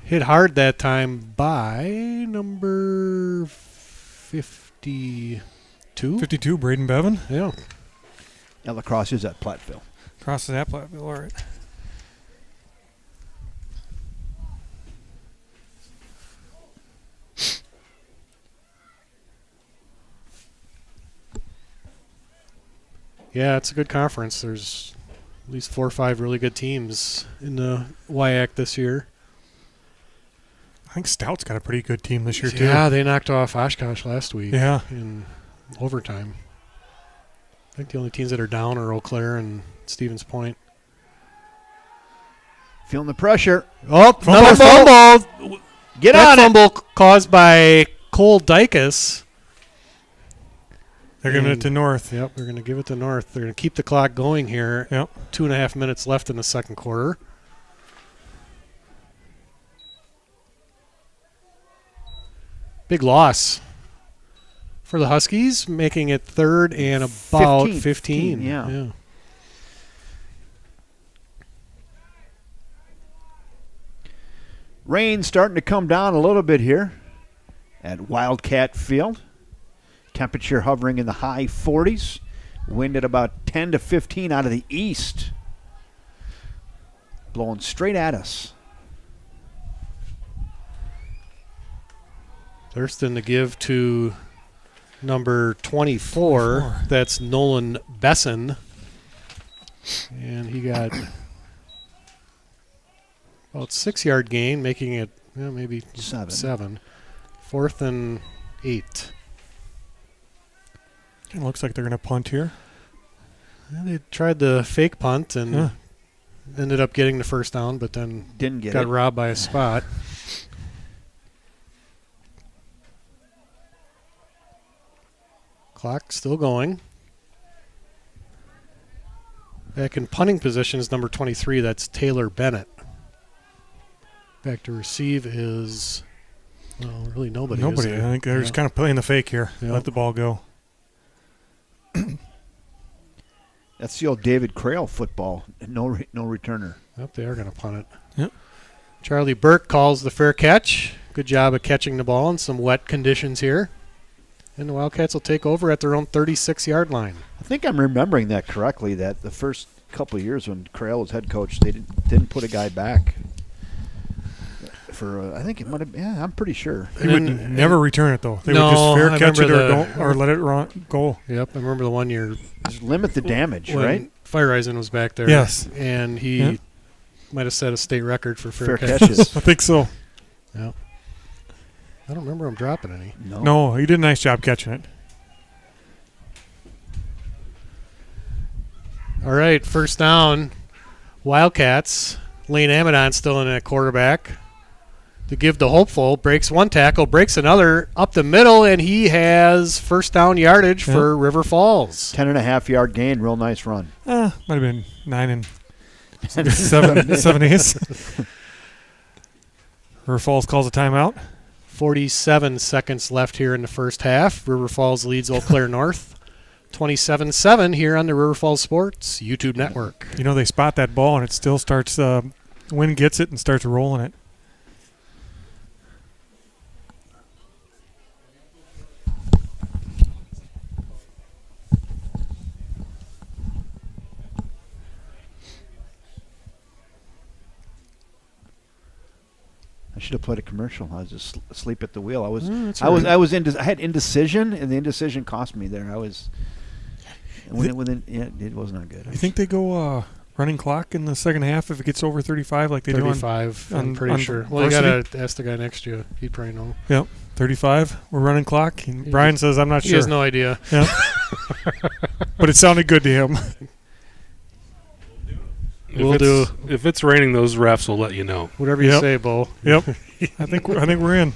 Hit hard that time by number 52. 52, Braden Bevan. Yeah. And lacrosse is at Platteville. Crosses that platform. All right. Yeah, it's a good conference. There's at least 4 or 5 really good teams in the WIAC this year. I think Stout's got a pretty good team this year, too. Yeah, they knocked off Oshkosh last week Yeah. in overtime. I think the only teams that are down are Eau Claire and Stevens Point. Feeling the pressure. Oh, another fumble. Get That on it. fumble caused by Cole Dykus. They're giving it And- to North. Yep, they're going to give it to North. They're going to keep the clock going here. Yep. 2.5 minutes left in the second quarter. Big loss for the Huskies, making it third and about 15. Yeah. Rain starting to come down a little bit here at Wildcat Field. Temperature hovering in the high 40s. Wind at about 10 to 15 out of the east. Blowing straight at us. Thurston to give to number 24. That's Nolan Besson. And he got about 6-yard gain, making it maybe 7. 4th and 8. It looks like they're going to punt here. Yeah, they tried the fake punt and ended up getting the first down, but then Didn't get got it. robbed by a spot. Clock still going. Back in punting position is number 23. That's Taylor Bennett. Back to receive is, well, really nobody. is Nobody. I there? think they're just kind of playing the fake here. Yeah. Let the ball go. That's the old David Crail football. No returner. Yep, they are going to punt it. Yep. Charlie Burke calls the fair catch. Good job of catching the ball in some wet conditions here. And the Wildcats will take over at their own 36-yard line. I think I'm remembering that correctly, that the first couple of years when Crail was head coach, they didn't put a guy back. For I think it might have. Yeah, I'm pretty sure. They would never return it, though. They No, would just fair I catch it remember or let it go. Yep, I remember the one year Just limit the damage, when right? Fireisen was back there. Yes. And he Yeah. might have set a state record for Fair fair catches. catches. I think so. Yeah. I don't remember him dropping any. No, he did a nice job catching it. All right, first down. Wildcats. Lane Amadon still in at quarterback. To give to Hopeful. Breaks one tackle, breaks another up the middle, and he has first down yardage for River Falls. 10.5-yard gain. Real nice run. Might have been 9 and 7/8. River Falls calls a timeout. 47 seconds left here in the first half. River Falls leads Eau Claire North. 27-7 here on the River Falls Sports YouTube network. You know, they spot that ball, and it still starts, wind gets it and starts rolling it. I should have played a commercial. I was just asleep at the wheel. I had indecision, and the indecision cost me there. It was not good. You think they go running clock in the second half if it gets over 35 like they 35, do on I'm pretty sure. Well, you got to ask the guy next to you. He'd probably know. Yep, 35. We're running clock. And Brian says, I'm not sure. He has no idea. Yeah. But it sounded good to him. If it's raining, those refs will let you know. Whatever you say, Bo. Yep. I think we're in.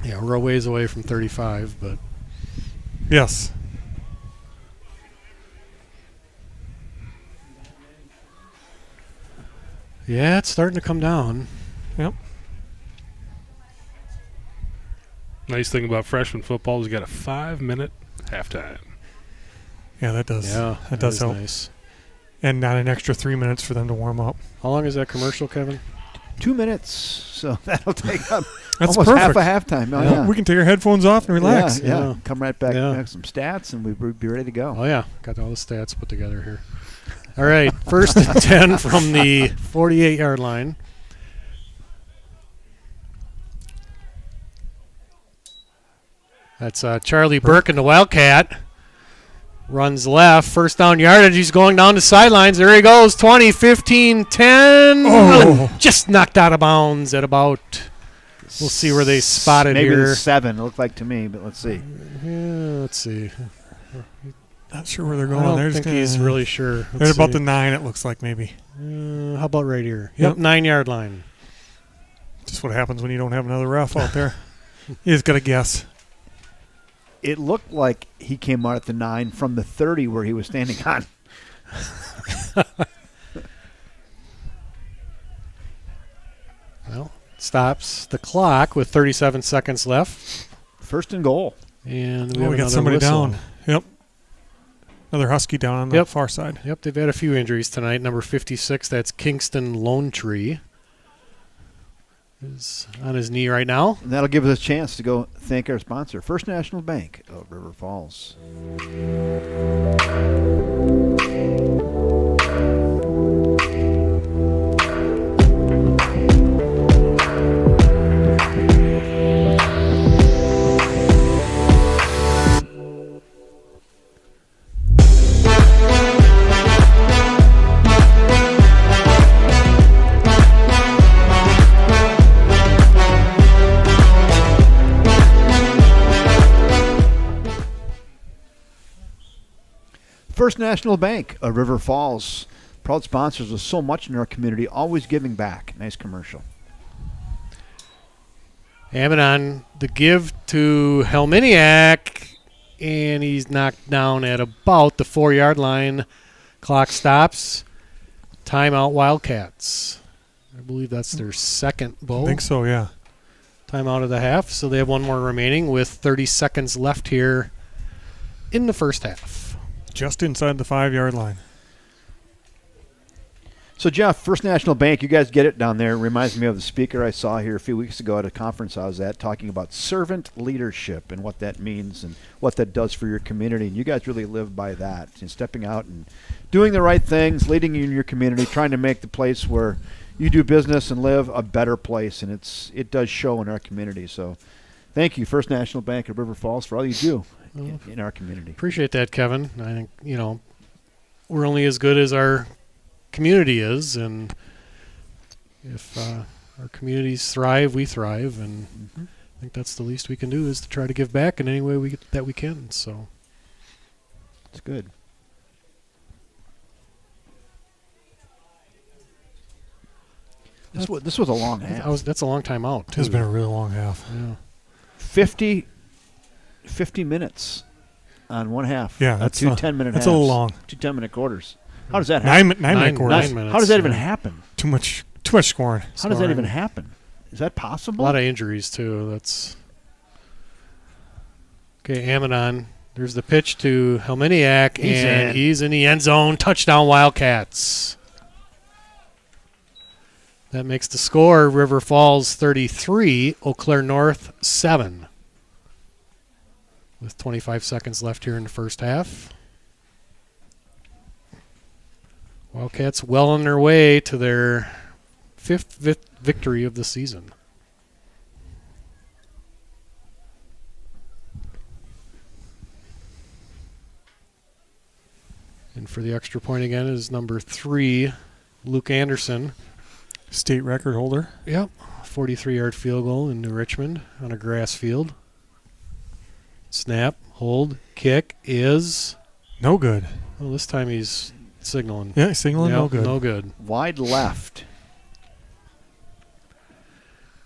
Yeah, we're a ways away from 35, but yes. Yeah, it's starting to come down. Yep. Nice thing about freshman football is you got a 5-minute halftime. Yeah, that does. Yeah, that does help. Nice. And not an extra 3 minutes for them to warm up. How long is that commercial, Kevin? 2 minutes, so that'll take up That's almost perfect. half a halftime. Oh, yeah. We can take our headphones off and relax. Yeah. Come right back, Yeah. back some stats, and we'll be ready to go. Oh, yeah. Got all the stats put together here. All right. First and 10 from the 48-yard line. That's Charlie Burke and the Wildcat. Runs left. First down yardage. He's going down the sidelines. There he goes. 20, 15, 10. Oh. Just knocked out of bounds at about, we'll see where they spotted maybe here. the 7, it looked like to me, but let's see. Yeah, let's see. Not sure where they're I going. don't They're think just he's really sure. They're about the 9, it looks like, maybe. How about right here? Yep. 9-yard line. Just what happens when you don't have another ref out there. You just got to guess. It looked like he came out at the 9 from the 30 where he was standing on. Well, stops the clock with 37 seconds left. First and goal. And We got somebody down. Yep. Another Husky down on the far side. Yep, they've had a few injuries tonight. Number 56, that's Kingston Lone Tree, is on his knee right now. And that'll give us a chance to go thank our sponsor, First National Bank of River Falls. First National Bank of River Falls, proud sponsors of so much in our community, always giving back. Nice commercial. Hammond on the give to Helminiak, and he's knocked down at about the 4-yard line. Clock stops. Timeout Wildcats. I believe that's their second bowl. I think so, yeah. Timeout of the half, so they have one more remaining with 30 seconds left here in the first half. Just inside the 5-yard line. So, Jeff, First National Bank, you guys get it down there. It reminds me of the speaker I saw here a few weeks ago at a conference I was at talking about servant leadership and what that means and what that does for your community. And you guys really live by that, and stepping out and doing the right things, leading in your community, trying to make the place where you do business and live a better place. And it does show in our community. So thank you, First National Bank of River Falls, for all you do in our community. Appreciate that, Kevin. I think, we're only as good as our community is, and if our communities thrive, we thrive, and I think that's the least we can do is to try to give back in any way that we can. So it's good. This was a long half. That's a long time out, too. It's been a really long half. Yeah. 50 minutes on one half. Yeah, that's 2 10-minute halves. That's a little long. 2 10-minute quarters. How does that happen? 9-minute quarters. 9 minutes. How does that even happen? Too much scoring. How does that even happen? Is that possible? A lot of injuries, too. That's okay. Amidon. There's the pitch to Helminiak, and he's in the end zone. Touchdown, Wildcats. That makes the score River Falls 33, Eau Claire North 7. With 25 seconds left here in the first half. Wildcats well on their way to their fifth victory of the season. And for the extra point again is number 3, Luke Anderson. State record holder. Yep. 43-yard field goal in New Richmond on a grass field. Snap, hold, kick is... No good. Well, this time he's signaling. Yeah, signaling no Yep, good. No good. Wide left.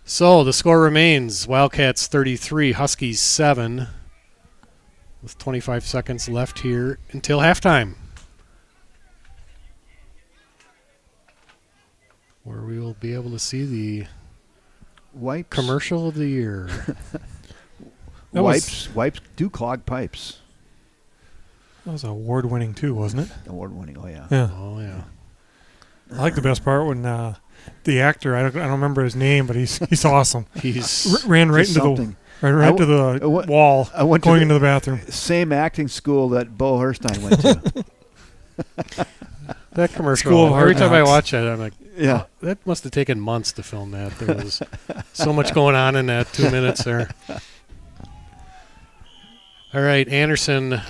So the score remains Wildcats 33, Huskies 7, with 25 seconds left here until halftime, where we will be able to see the Wipes. commercial of the year. Wipes do clog pipes. That was award-winning too, wasn't it? Award-winning. Oh yeah. Yeah. Oh, yeah. I like the best part when the actor, I don't remember his name, but he's awesome. He's Ran right Just into something. right to the wall I went going to into the bathroom. same acting school that Bo Herstein went to. that commercial. School of Every Hard time I Knocks. watch it, I'm like, Yeah. that must have taken months to film that. There was so much going on in that 2 minutes there. All right, Anderson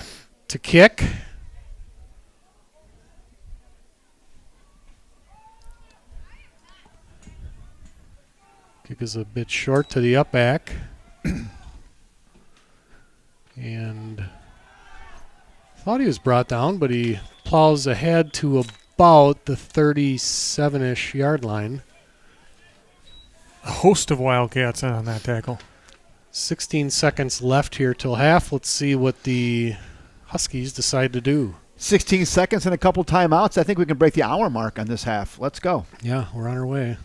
to kick. Kick is a bit short to the up back. And thought he was brought down, but he plows ahead to about the 37-ish yard line. A host of Wildcats on that tackle. 16 seconds left here till half. Let's see what the Huskies decide to do. 16 seconds and a couple timeouts. I think we can break the hour mark on this half. Let's go. Yeah, we're on our way.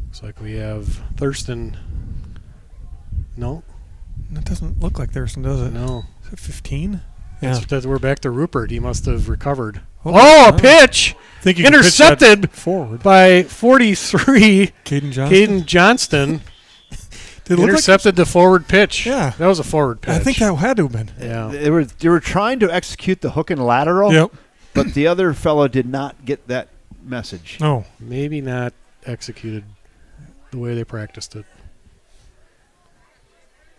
Looks like we have Thurston. No, That doesn't look like Thurston, does it? no. Is it 15? Yeah. We're back to Rupert. He must have recovered. Oh, Oh, a wow. pitch! I think you can pitch that Intercepted forward. by 43, Caden Johnson. Caden Johnston. Did it look Intercepted the forward pitch. Yeah. That was a forward pitch. I think that had to have been. Yeah. They were trying to execute the hook and lateral, Yep. but the other fellow did not get that message. No. Maybe not executed the way they practiced it.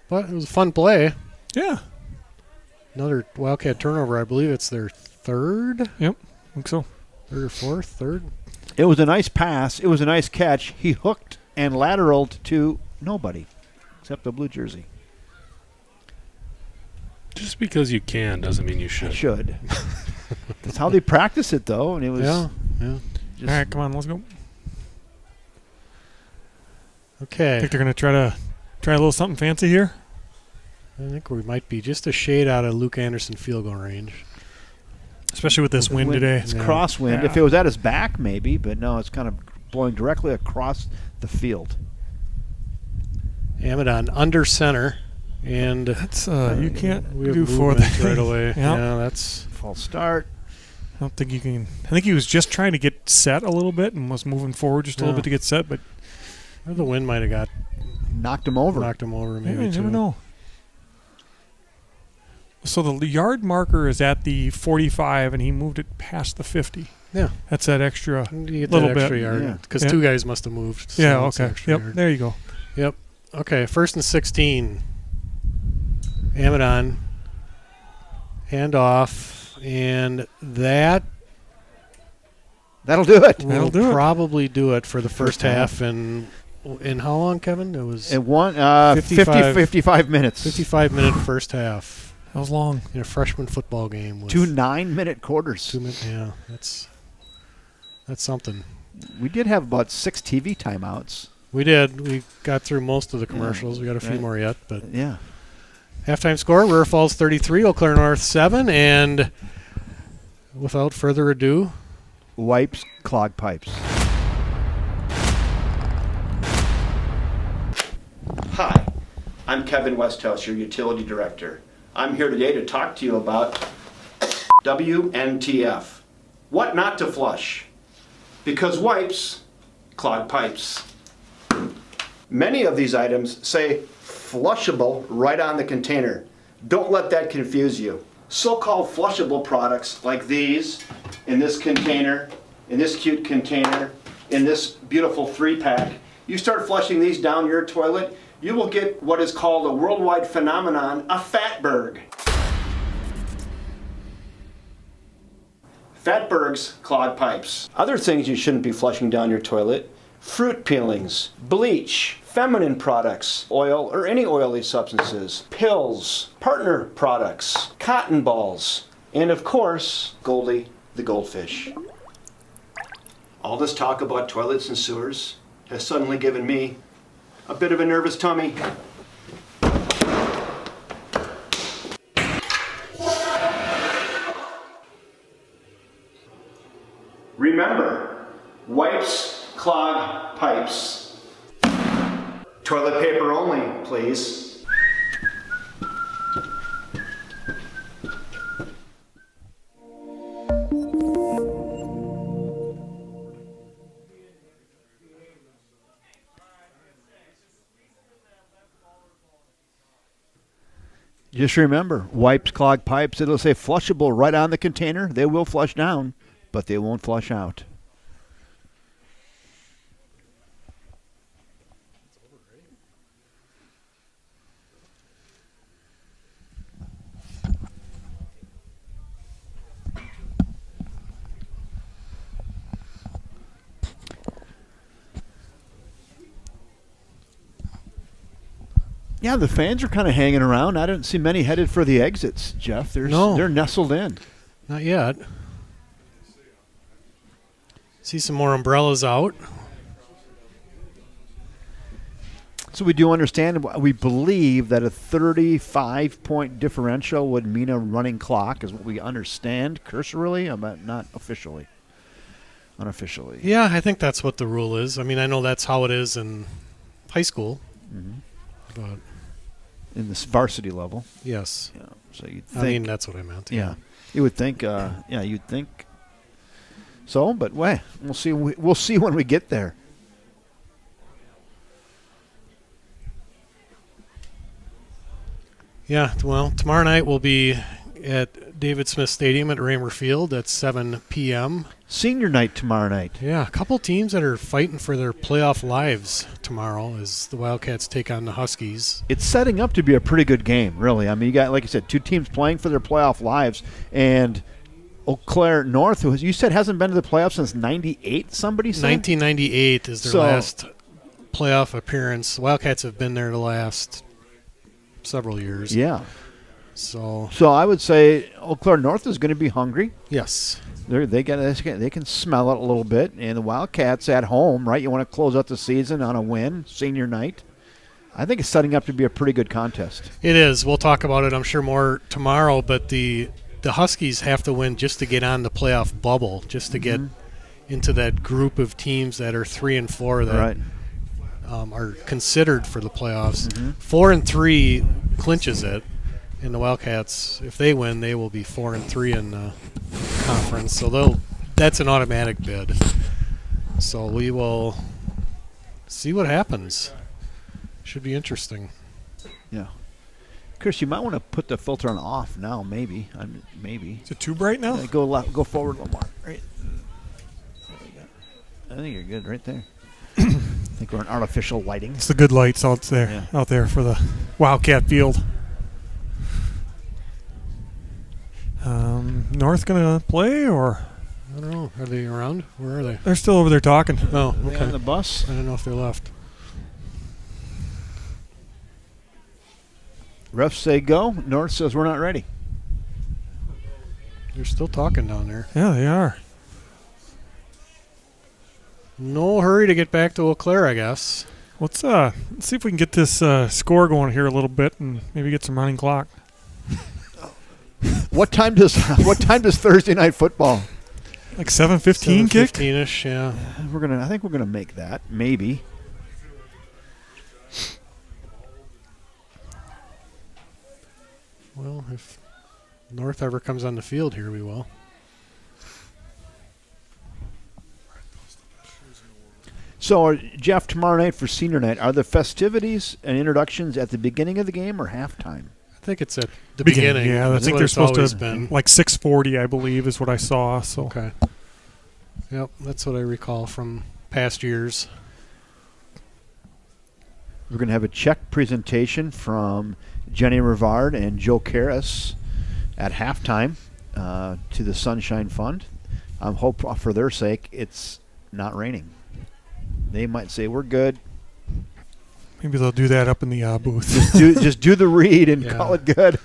But it was a fun play. Yeah. Another Wildcat turnover. I believe it's their third I think so. or fourth. Third. It was a nice pass. It was a nice catch. He hooked and lateraled to nobody except the blue jersey. Just because you can doesn't mean you should. Should. That's how they practice it, though, and it was Yeah. just All right, come on, let's go. I Okay. think they're going to try a little something fancy here. I think we might be just a shade out of Luke Anderson field goal range. Especially with this wind today. It's Yeah. crosswind. Yeah. If it was at his back, maybe, but no, it's kind of blowing directly across the field. Amadon under center, and That's you can't we have do for movement that right away. Yeah. Yeah, that's False start. I don't think you can. I think he was just trying to get set a little bit and was moving forward just a little Yeah. bit to get set, but or the wind might have got Knocked him over. knocked him over. maybe Maybe you too. never know. So the yard marker is at the 45, and he moved it past the 50. Yeah. That's that extra. You get Little that bit. extra yard Yeah. because Yeah. two guys must have moved. So Yeah, it's an okay. extra Yep, yard. there you go. Yep. Okay, 1st and 16. Amadon. Hand off, and That'll do it. That'll will do it. probably do it for the first First half. half. And in how long, Kevin? It was It won 55 55 minutes. 55-minute first half That was long. in a freshman football game. With 2 9-minute quarters. 2 minutes. Yeah, that's something. We did have about 6 TV timeouts. We did. We got through most of the commercials. We got a few right. more yet, but Yeah. halftime score: River Falls 33, Eau Claire North 7, and without further ado, Wipes, clog pipes. Hi, I'm Kevin Westhouse, your Utility Director. I'm here today to talk to you about WNTF. What not to flush. Because wipes clog pipes. Many of these items say flushable right on the container. Don't let that confuse you. So-called flushable products like these, in this container, in this cute container, in this beautiful 3-pack, you start flushing these down your toilet, you will get what is called a worldwide phenomenon, a fatberg. Fatbergs clog pipes. Other things you shouldn't be flushing down your toilet: fruit peelings, bleach, feminine products, oil or any oily substances, pills, partner products, cotton balls, and of course, Goldie the goldfish. All this talk about toilets and sewers has suddenly given me a bit of a nervous tummy. Remember, wipes clog pipes. Toilet paper only, please. Just remember, wipes clog pipes. It'll say flushable right on the container. They will flush down, but they won't flush out. Yeah, the fans are kind of hanging around. I don't see many headed for the exits, Jeff. They're nestled in. Not yet. See some more umbrellas out. So we do understand, we believe that a 35-point differential would mean a running clock is what we understand cursorily, but not officially. Unofficially. Yeah, I think that's what the rule is. I mean, I know that's how it is in high school. Mm-hmm. But in this varsity level. yes. Yeah. So you'd think, I mean, that's what I meant. yeah. You would think, you'd think so, but we'll see. We'll see when we get there. Yeah, well, tomorrow night we'll be at David Smith Stadium at Raymer Field at 7 p.m. Senior night tomorrow night. Yeah, a couple teams that are fighting for their playoff lives tomorrow as the Wildcats take on the Huskies. It's setting up to be a pretty good game, really. I mean, you got, like you said, two teams playing for their playoff lives, and Eau Claire North, who you said hasn't been to the playoffs since '98. Somebody said 1998 is their last playoff appearance. The Wildcats have been there the last several years. Yeah. So I would say Eau Claire North is going to be hungry. yes. They can smell it a little bit, and the Wildcats at home, right? You want to close out the season on a win, senior night. I think it's setting up to be a pretty good contest. It is. We'll talk about it, I'm sure, more tomorrow. But the Huskies have to win just to get on the playoff bubble, just to get into that group of teams that are 3 and 4 that are considered for the playoffs. 4 and 3 clinches it. And the Wildcats, if they win, they will be 4 and 3 in the conference. So that's an automatic bid. So we will see what happens. Should be interesting. Yeah. Chris, you might want to put the filter on off now, maybe. Maybe. Is it too bright now? Go forward a little more. Right. There we go. I think you're good right there. I think we're in artificial lighting. It's the good lights out there for the Wildcat Field. North gonna play or? I don't know. Are they around? Where are they? They're still over there talking. Oh, Are they okay. on the bus? I don't know if they're left. Refs say go. North says we're not ready. They're still talking down there. Yeah, they are. No hurry to get back to Eau Claire, I guess. Let's see if we can get this score going here a little bit and maybe get some running clock. What time does Thursday night football? Like 7:15 kick? 7:15-ish, yeah. I think we're gonna make that, maybe. Well, if North ever comes on the field here, we will. So, Jeff, tomorrow night for senior night, are the festivities and introductions at the beginning of the game or halftime? I think it's at the beginning. Yeah, I That's think what they're it's supposed always to been. like 6:40, I believe, is what I saw. So Okay. Yep, that's what I recall from past years. We're going to have a check presentation from Jenny Rivard and Joe Karras at halftime to the Sunshine Fund. I hope for their sake it's not raining. They might say we're good. maybe they'll do that up in the booth. Just do the read and Yeah. call it good.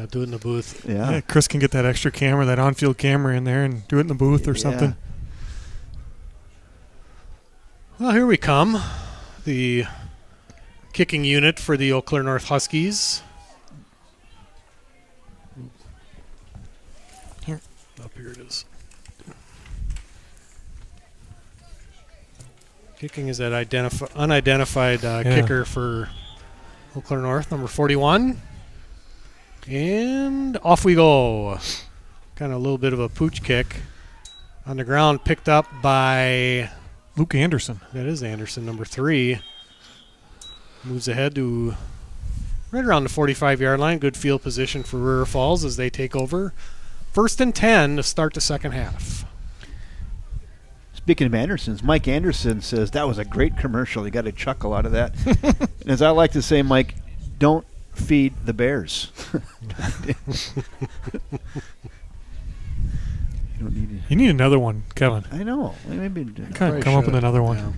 Do it in the booth. Yeah. Yeah, Chris can get that extra camera, that on-field camera in there, and do it in the booth or something. Well, here we come. The kicking unit for the Eau Claire North Huskies. Here. Up here it is. Kicking is that unidentified kicker for Eau Claire North, number 41. And off we go. Kind of a little bit of a pooch kick. On the ground, picked up by... Luke Anderson. That is Anderson, number 3. Moves ahead to right around the 45-yard line. Good field position for River Falls as they take over. 1st and 10 to start the second half. Speaking of Andersons, Mike Anderson says that was a great commercial. You got a chuckle out of that. And as I like to say, Mike, don't feed the bears. You don't need You need another one, Kevin. I know. Maybe Kind of come up with another one. Yeah.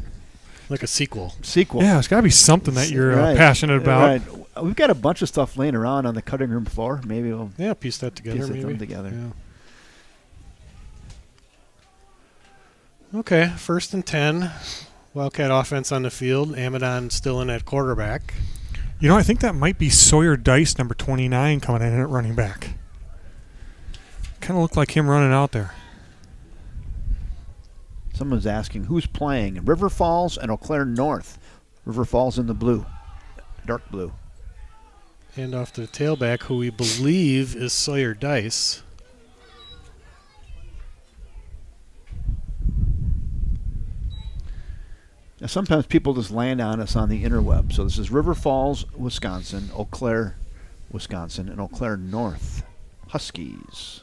Like a sequel. sequel. Yeah, it's got to be something that you're Right. passionate about. Right. We've got a bunch of stuff laying around on the cutting room floor. Maybe we'll Yeah, piece that together piece maybe. them together. Yeah. Okay, 1st and 10. Wildcat offense on the field. Amadon still in at quarterback. You know, I think that might be Sawyer Dice, number 29, coming in at running back. Kind of looked like him running out there. Someone's asking who's playing. River Falls and Eau Claire North. River Falls in the blue, dark blue. Hand off to the tailback, who we believe is Sawyer Dice. Now, sometimes people just land on us on the interweb. So this is River Falls, Wisconsin, Eau Claire, Wisconsin, and Eau Claire North Huskies.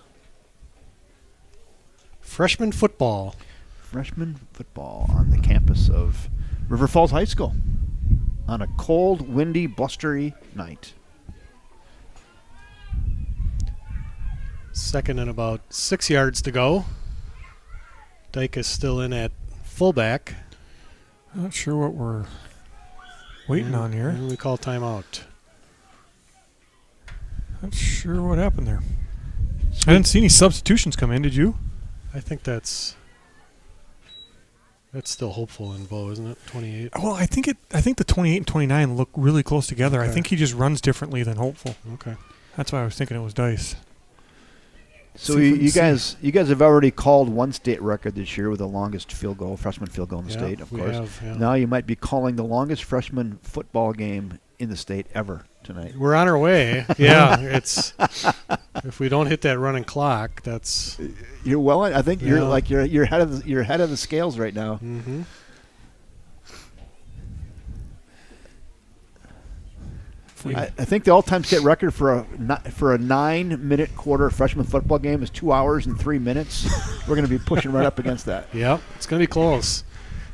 Freshman football. Freshman football on the campus of River Falls High School on a cold, windy, blustery night. 2nd and about 6 yards to go. Dyke is still in at fullback. Not sure what we're waiting on here. And we call timeout. Not sure what happened there. I didn't see any substitutions come in, did you? I think that's still hopeful in Bo, isn't it? 28. Well, I think the 28 and 29 look really close together. Okay. I think he just runs differently than hopeful. Okay. That's why I was thinking it was Dice. So See if we can you see. guys have already called one state record this year with the longest freshman field goal in the Yeah, state, of we course. have, yeah. Now you might be calling the longest freshman football game in the state ever tonight. We're on our way. Yeah, it's if we don't hit that running clock, that's You're well. I think you're Yeah. like you're ahead of the scales right now. mm-hmm. I think the all-time state record for a 9-minute quarter freshman football game is 2 hours and 3 minutes. We're going to be pushing right up against that. Yep, it's going to be close.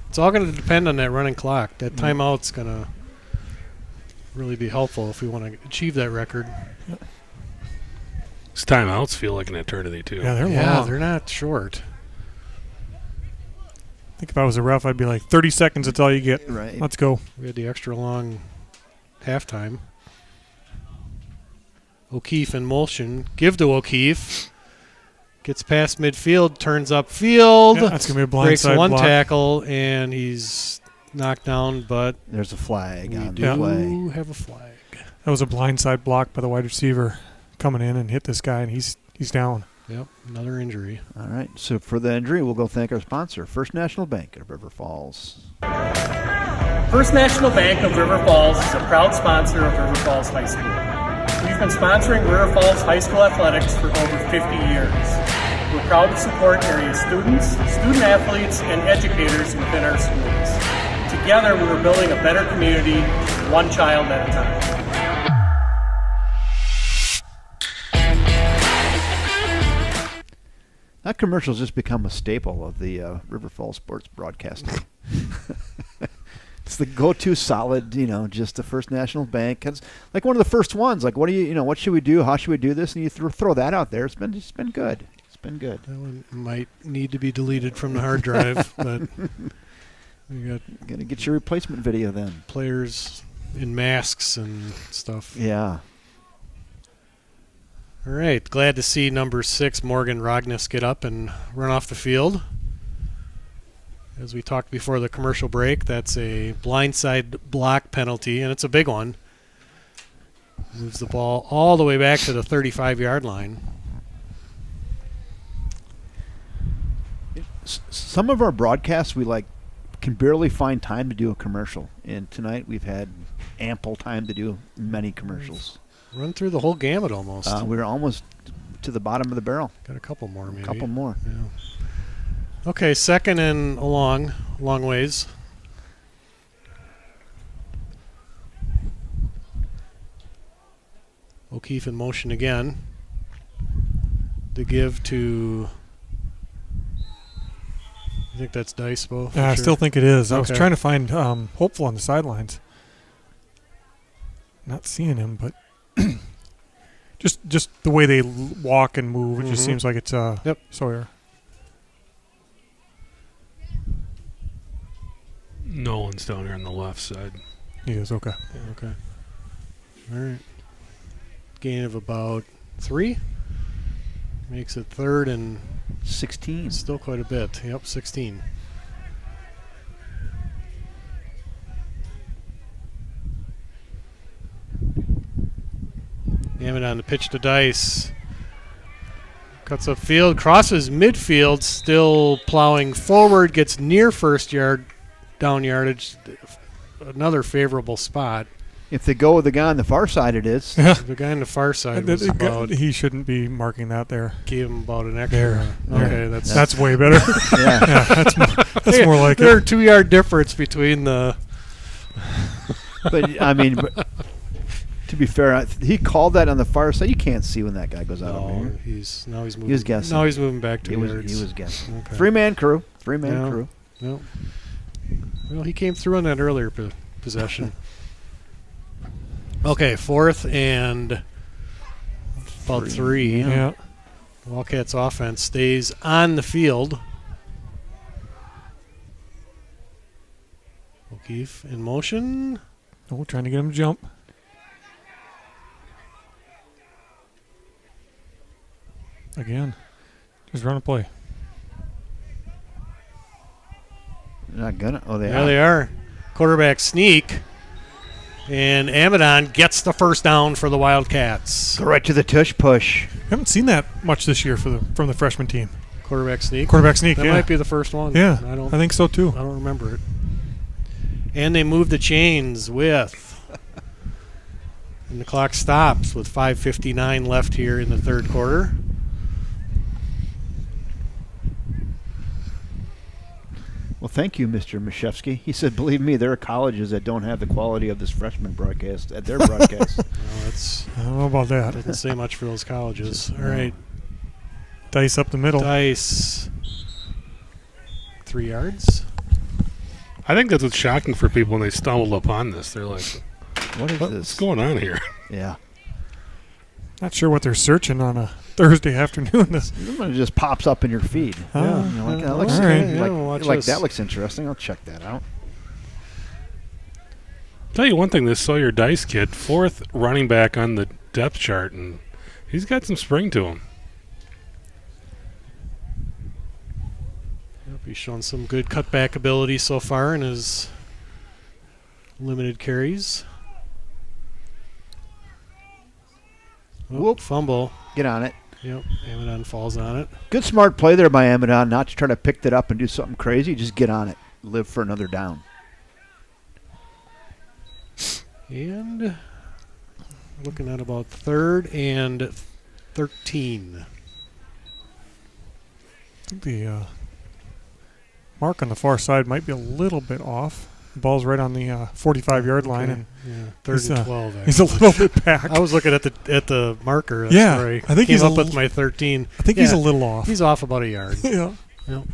It's all going to depend on that running clock. That timeout's going to really be helpful if we want to achieve that record. These timeouts feel like an eternity, too. Yeah, they're Yeah, long. they're not short. I think if I was a ref, I'd be like, 30 seconds, that's all you get. Right. Let's go. We had the extra long halftime. O'Keefe in motion. Give to O'Keefe. Gets past midfield, turns upfield. Yeah, that's going to be a breaks blindside one block. tackle, and he's knocked down, but There's a flag we on do the play. have a flag. That was a blindside block by the wide receiver coming in and hit this guy, and he's down. Yep, another injury. All right. So for the injury, we'll go thank our sponsor, First National Bank of River Falls. First National Bank of River Falls is a proud sponsor of River Falls High School. We've been sponsoring River Falls High School athletics for over 50 years. We're proud to support area students, student athletes, and educators within our schools. Together, we're building a better community, one child at a time. That commercial's just become a staple of the River Falls sports broadcasting. It's the go-to solid, just the First National Bank. It's like one of the first ones. Like, what what should we do? How should we do this? And you throw that out there. It's been good. It's been good. That one might need to be deleted from the hard drive, but we Gotta get your replacement video then. players in masks and stuff. Yeah. All right, glad to see number 6, Morgan Rogness, get up and run off the field. As we talked before the commercial break, that's a blindside block penalty, and it's a big one. Moves the ball all the way back to the 35-yard line. Some of our broadcasts, we can barely find time to do a commercial. And tonight we've had ample time to do many commercials. Run through the whole gamut almost. We're almost to the bottom of the barrel. Got a couple more, maybe. A couple more. Yeah. Okay, second and a long ways. O'Keefe in motion again. To give to... I think that's Dice, Bo. I still think it is. I was Okay. trying to find Hopeful on the sidelines. Not seeing him, but just the way they walk and move, it just seems like it's Yep. Sawyer. Nolan's down here on the left side. He is, okay. Okay. All right. Gain of about 3. Makes it third and 16. still quite a bit. Yep, 16. Hammond on the pitch to Dice. Cuts up field, crosses midfield, still plowing forward, gets near first down yardage. Another favorable spot. If they go with the guy on the far side, it is. The guy on the far side was He shouldn't be marking that there. gave him about an extra. There. Okay, That's way better. Yeah. That's more like There are it. 2-yard difference between the. But, I mean, to be fair, he called that on the far side. You can't see when that guy goes out of No, here. he's moving. He was guessing. No, he's moving back 2 He yards. was guessing. Okay. Three-man crew. Yeah. Crew. Yep. Well, he came through on that earlier possession. Okay, 4th and about 3. Yeah. Wildcats offense stays on the field. O'Keefe in motion. Oh, trying to get him to jump. Again. Just run a play. They're not gonna. Oh, they There are. they are. Quarterback sneak. And Amadon gets the first down for the Wildcats. Go right to the tush push. Haven't seen that much this year from the freshman team. Quarterback sneak. Quarterback sneak, That yeah. might be the first one. Yeah, I think so too. don't remember it. And they move the chains with. And the clock stops with 5:59 left here in the third quarter. Well, thank you, Mr. Mashevsky. He said, believe me, there are colleges that don't have the quality of this freshman broadcast at their broadcast. Well, that's I don't know about that. doesn't say much for those colleges. All right, Dice up the middle. Dice. 3 yards. I think that's what's shocking for people when they stumble upon this. They're like, What is what's this? going on here? Yeah. Not sure what they're searching on a Thursday afternoon. It just pops up in your feed. Yeah. You know, that looks, all right. Yeah, we'll watch like this. that looks interesting. I'll check that out. Tell you one thing, this Sawyer Dice kid, 4th running back on the depth chart, and he's got some spring to him. Yep, he's shown some good cutback ability so far in his limited carries. Oh, Whoop. Fumble. Get on it. Yep, Amadon falls on it. Good smart play there by Amadon, not to try to pick that up and do something crazy. Just get on it. Live for another down. And looking at about 3rd and 13. I think the mark on the far side might be a little bit off. The ball's right on the 45-yard line, and Yeah, third he's, and 12. he's a little bit back. I was looking at the marker. That's Yeah, where I think came he's up with my 13. I think he's a little off. He's off about a yard. Yeah. Yep.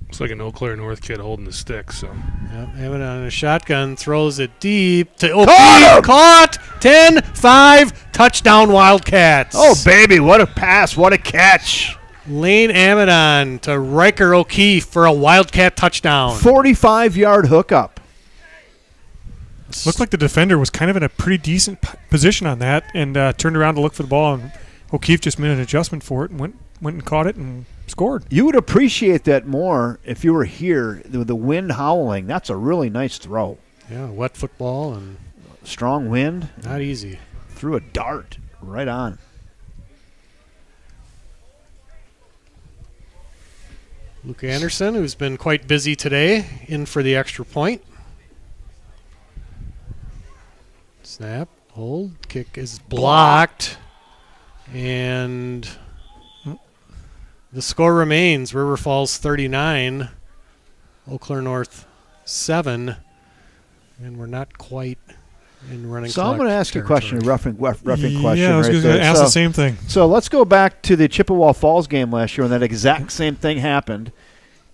Looks like an Eau Claire North kid holding the stick. So Yep, Evan on a shotgun, throws it deep to O'Keefe. Caught! 10-5, touchdown Wildcats. Oh, baby, what a pass. What a catch. Lane Amadon to Riker O'Keefe for a Wildcat touchdown. 45-yard hookup. Looked like the defender was kind of in a pretty decent position on that, and turned around to look for the ball, and O'Keefe just made an adjustment for it and went and caught it and scored. You would appreciate that more if you were here with the wind howling. That's a really nice throw. Yeah, wet football and Strong wind. not easy. Threw a dart right on. Luke Anderson, who's been quite busy today, in for the extra point. Snap, hold, kick is blocked. And the score remains River Falls 39, Eau Claire North 7. And we're not quite in running So I'm going to ask you a question, a roughing question. Yeah, I was right going there. to ask the same thing. So let's go back to the Chippewa Falls game last year when that exact same thing happened.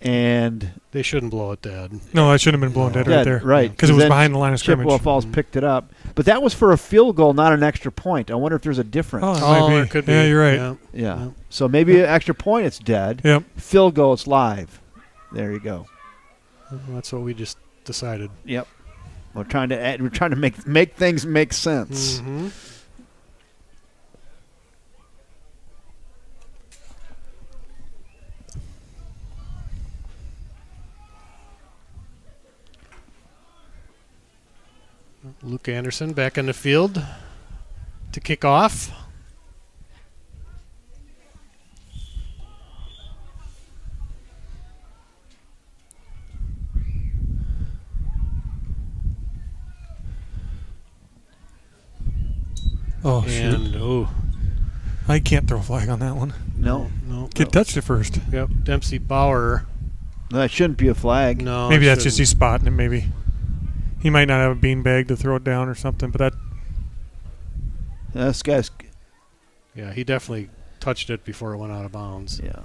And they shouldn't blow it dead. No, I shouldn't have been blown dead right there. Right. Because it was then behind the line of scrimmage. Chippewa Falls picked it up. But that was for a field goal, not an extra point. I wonder if there's a difference. Oh, it might be. It could be. Yeah, you're right. Yeah. Yeah. Yep. So maybe an extra point, it's dead. Yep. Field goal, it's live. There you go. Well, that's what we just decided. Yep. We're trying to make things make sense. Mm-hmm. Luke Anderson back in the field to kick off. Oh, shoot. And I can't throw a flag on that one. No. Kid touched it first. Yep, Dempsey Bauer. That shouldn't be a flag. No, Maybe it that's just shouldn't. he's spotting it, maybe. He might not have a beanbag to throw it down or something, but that... This guy's. Yeah, he definitely touched it before it went out of bounds. Yeah.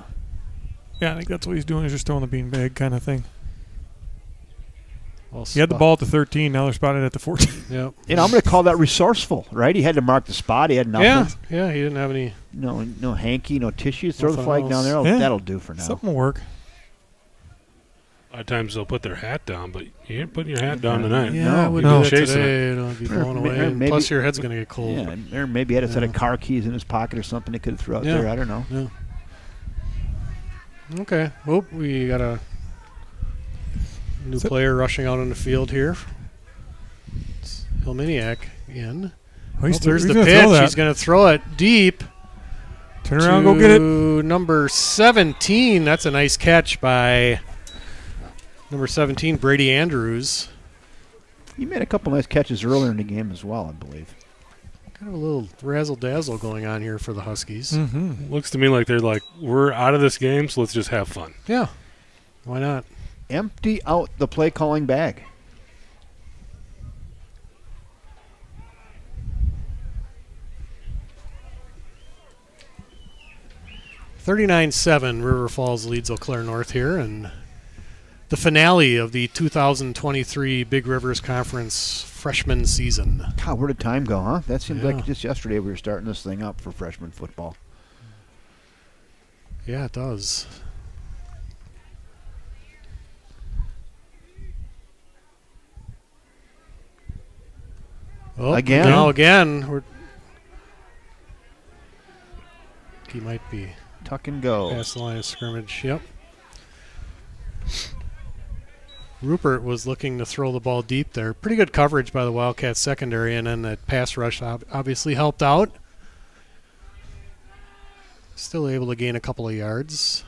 Yeah, I think that's what he's doing. He's just throwing the beanbag kind of thing. Well, He had the ball at the 13. Now they're spotted at the 14. Yep. I'm going to call that resourceful, right? He had to mark the spot. He had nothing. Yeah, he didn't have any. No hanky, no tissues. Throw the Nothing flag else. down there. Yeah. That'll do for now. Something will work. a lot of times they'll put their hat down, but you ain't putting your hat down tonight. Yeah, No, I would no. do that Chasing today. It'll be blown Or away. And maybe- plus, your head's going to get cold. Yeah, or maybe he had a set of Yeah. car keys in his pocket or something he could have threw out Yeah. there. I don't know. Yeah. Okay. Well, we got a new player rushing out on the field here. It's Hilminiak in. Oh, he's There's the gonna throw pitch. that. He's going to throw it deep. Turn around, go get it. to number 17. That's a nice catch by number 17, Brady Andrews. He made a couple nice catches earlier in the game as well, I believe. Kind of a little razzle-dazzle going on here for the Huskies. Mm-hmm. Looks to me like they're like, we're out of this game, so let's just have fun. Yeah. Why not? Empty out the play calling bag. $39-7, River Falls leads Eau Claire North here, and the finale of the 2023 Big Rivers Conference freshman season. God, where did time go, huh? That seems Yeah. like just yesterday we were starting this thing up for freshman football. Yeah, it does. Oh, Again? Now again. He might be Tuck and go. past the line of scrimmage. Yep. Rupert was looking to throw the ball deep there. Pretty good coverage by the Wildcats secondary, and then that pass rush obviously helped out. Still able to gain a couple of yards.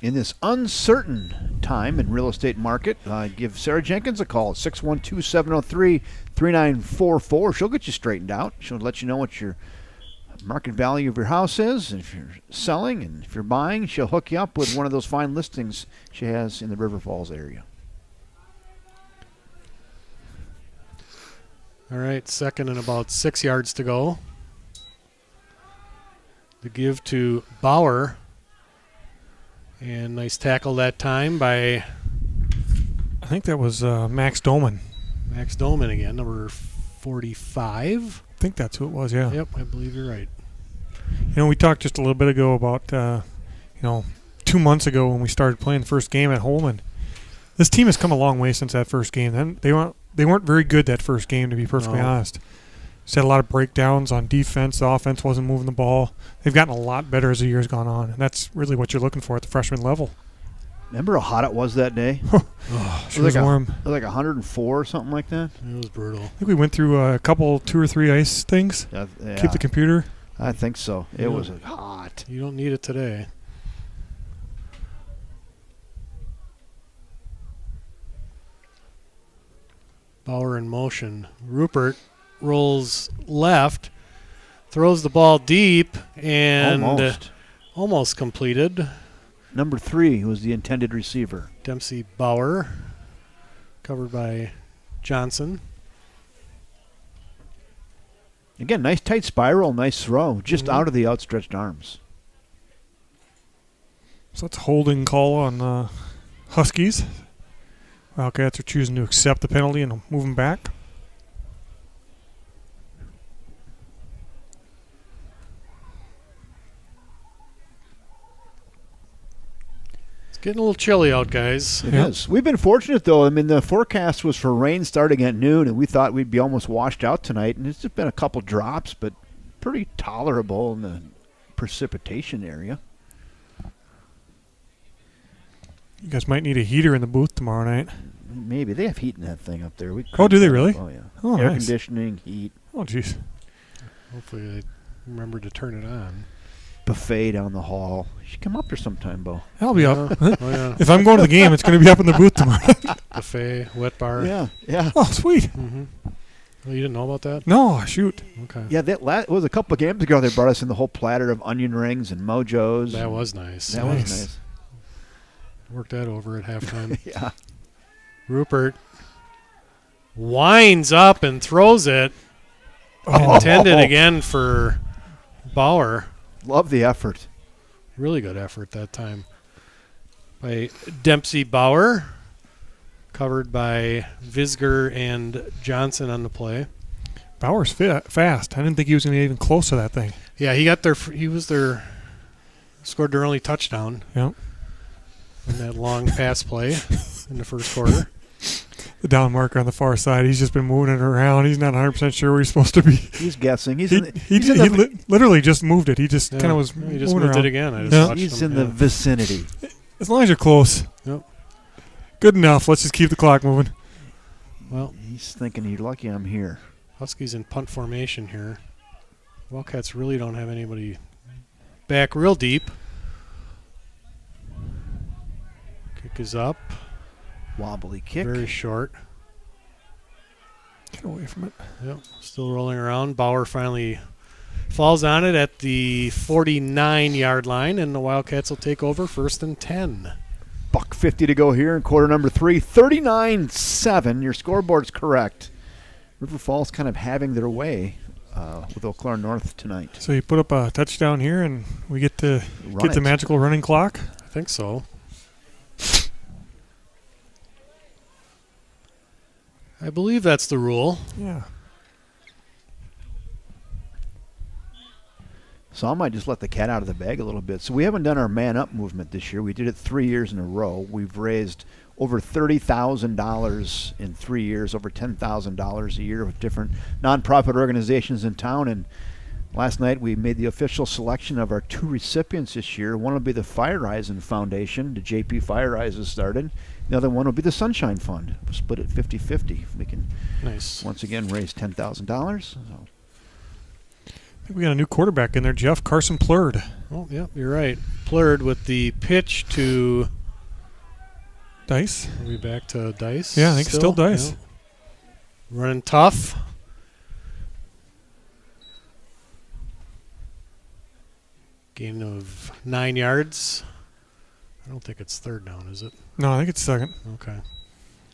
In this uncertain time in real estate market, give Sarah Jenkins a call at 612-703-3944. She'll get you straightened out. She'll let you know what your market value of your house is. If you're selling and if you're buying, she'll hook you up with one of those fine listings she has in the River Falls area. All right, second and about 6 yards to go. The give to Bauer. And nice tackle that time by I think that was Max Dolman. Max Dolman again, number 45. I think that's who it was, yeah. Yep, I believe you're right. You know, we talked just a little bit ago about, 2 months ago when we started playing the first game at Holman. This team has come a long way since that first game. Then they weren't very good that first game, to be perfectly honest. Just had a lot of breakdowns on defense. The offense wasn't moving the ball. They've gotten a lot better as the year's gone on, and that's really what you're looking for at the freshman level. Remember how hot it was that day? Sure was warm. It was like 104 or something like that. It was brutal. I think we went through a couple, 2 or 3 ice things. Yeah. Keep the computer. I think so. It Yeah. was hot. You don't need it today. Bauer in motion. Rupert rolls left, throws the ball deep, and almost completed. Number 3 was the intended receiver. Dempsey Bauer, covered by Johnson. Again, nice tight spiral, nice throw, just out of the outstretched arms. So that's a holding call on Huskies. Wildcats are choosing to accept the penalty and move them back. It's getting a little chilly out, guys. It is. We've been fortunate, though. I mean, the forecast was for rain starting at noon, and we thought we'd be almost washed out tonight. And it's just been a couple drops, but pretty tolerable in the precipitation area. You guys might need a heater in the booth tomorrow night. Maybe. They have heat in that thing up there. Oh, do they really? Oh, yeah. Oh, Air nice. conditioning, heat. Oh, jeez. Hopefully they remember to turn it on. Buffet down the hall. You should come up there sometime, Bo. I'll be up. Oh, yeah. If I'm going to the game, it's going to be up in the booth tomorrow. Buffet, wet bar. Yeah. Oh, sweet. Mm-hmm. Well, you didn't know about that? No, shoot. Okay. Yeah, it was a couple of games ago. They brought us in the whole platter of onion rings and mojos. That was nice. That was nice. Worked that over at halftime. Yeah. Rupert winds up and throws it. Intended again for Bauer. Love the effort. Really good effort that time by Dempsey Bauer. Covered by Visger and Johnson on the play. Bauer's fast. I didn't think he was going to get even close to that thing. Yeah, scored their only touchdown. Yep. In that long pass play in the first quarter. The down marker on the far side, he's just been moving it around. He's not 100% sure where he's supposed to be. He's guessing. He literally just moved it. He just kind of was He just moving moved around. it again. I just watched He's him, in the vicinity. As long as you're close. Yep. Good enough. Let's just keep the clock moving. Well, He's thinking, you're lucky I'm here. Huskies in punt formation here. Wildcats really don't have anybody back real deep. Kick is up. Wobbly kick. Very short. Get away from it. Yep. Still rolling around. Bauer finally falls on it at the 49-yard line, and the Wildcats will take over 1st and 10. $1.50 to go here in quarter number 3. 39-7. Your scoreboard's correct. River Falls kind of having their way with Eau Claire North tonight. So you put up a touchdown here, and we get to Run get the it. magical running clock. I think so. I believe that's the rule. Yeah. So I might just let the cat out of the bag a little bit. So we haven't done our man up movement this year. We did it 3 years in a row. We've raised over $30,000 in 3 years, over $10,000 a year with different nonprofit organizations in town. And last night we made the official selection of our 2 recipients this year. One will be the Fire Rising Foundation. The JP Fire Rise has started. The other one will be the Sunshine Fund. We'll split it 50-50. We can Nice. once again raise $10,000. So. I think we got a new quarterback in there, Jeff Carson Plurd. Oh, yep, you're right. Plurd with the pitch to... Dice. Are we back to Dice? Yeah, I think still Dice. Yeah. Running tough. Gain of 9 yards. I don't think it's third down, is it? No, I think it's second. Okay.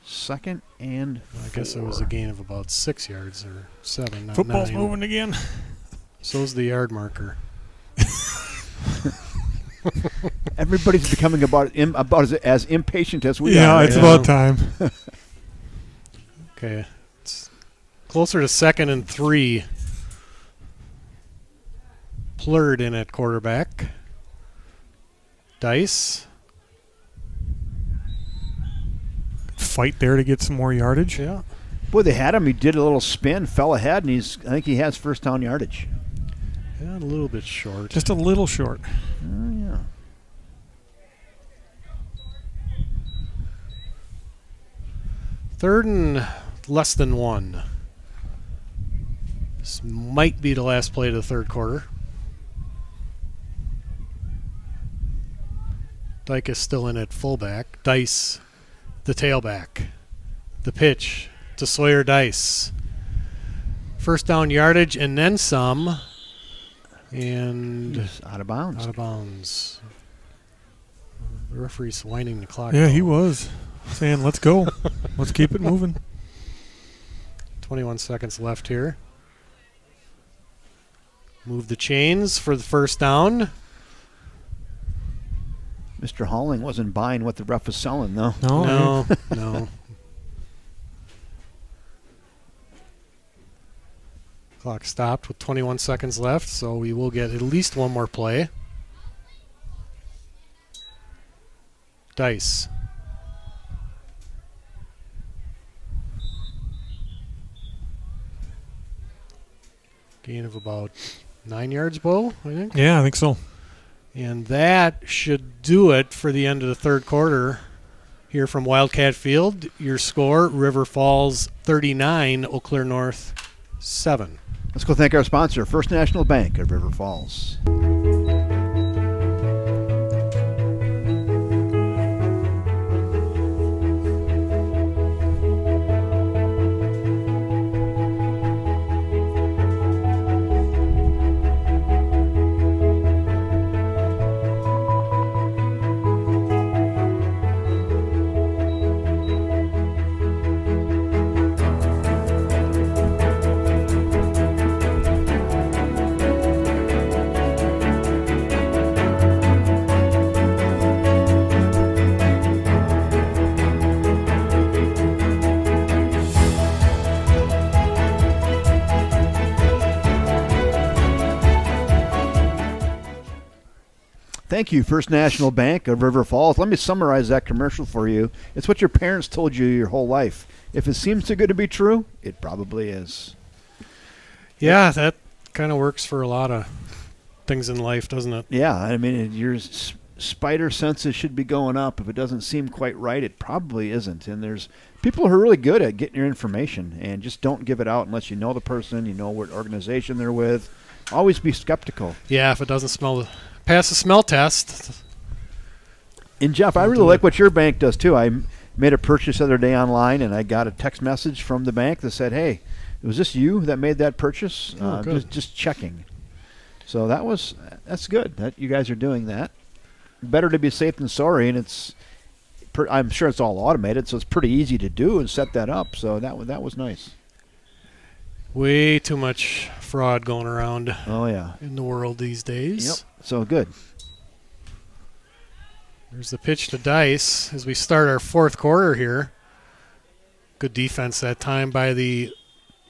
Second and I guess it was a gain of about 6 yards or 7, not Football's 9. moving again. So's the yard marker. everybody's becoming about as impatient as we Yeah, are. it's Yeah. about time. Okay. It's closer to second and 3. Plurd in at quarterback. Dice. Fight there to get some more yardage. Yeah. Boy, they had him. He did a little spin, fell ahead, and I think he has first down yardage. Yeah, a little bit short. Just a little short. Yeah. Third and less than 1. This might be the last play of the third quarter. Dyke is still in at fullback. Dice, the tailback. The pitch to Sawyer Dice. First down yardage and then some. And He's out of bounds. out of bounds. The referee's winding the clock. Yeah, he though. was saying, let's go. Let's keep it moving. 21 seconds left here. Move the chains for the first down. Mr. Halling wasn't buying what the ref was selling, though. No. No. Clock stopped with 21 seconds left, so we will get at least one more play. Dice. Gain of about 9 yards, Bo, I think. Yeah, I think so. And that should do it for the end of the third quarter here from Wildcat Field. Your score, River Falls 39, Eau Claire North 7. Let's go thank our sponsor, First National Bank of River Falls. Thank you, First National Bank of River Falls. Let me summarize that commercial for you. It's what your parents told you your whole life. If it seems too good to be true, it probably is. Yeah, that kind of works for a lot of things in life, doesn't it? Yeah, I mean, your spider senses should be going up. If it doesn't seem quite right, it probably isn't. And there's people who are really good at getting your information and just don't give it out unless you know the person, you know what organization they're with. Always be skeptical. Yeah, if it doesn't pass the smell test. And Jeff, I really like what your bank does too. I made a purchase the other day online, and I got a text message from the bank that said, "Hey, was this you that made that purchase?" Oh, good. Just checking. So that's good that you guys are doing that. Better to be safe than sorry, and I'm sure it's all automated, so it's pretty easy to do and set that up. So that was nice. Way too much fraud going around Oh yeah. in the world these days. Yep. So good. There's the pitch to Dice as we start our fourth quarter here. Good defense that time by the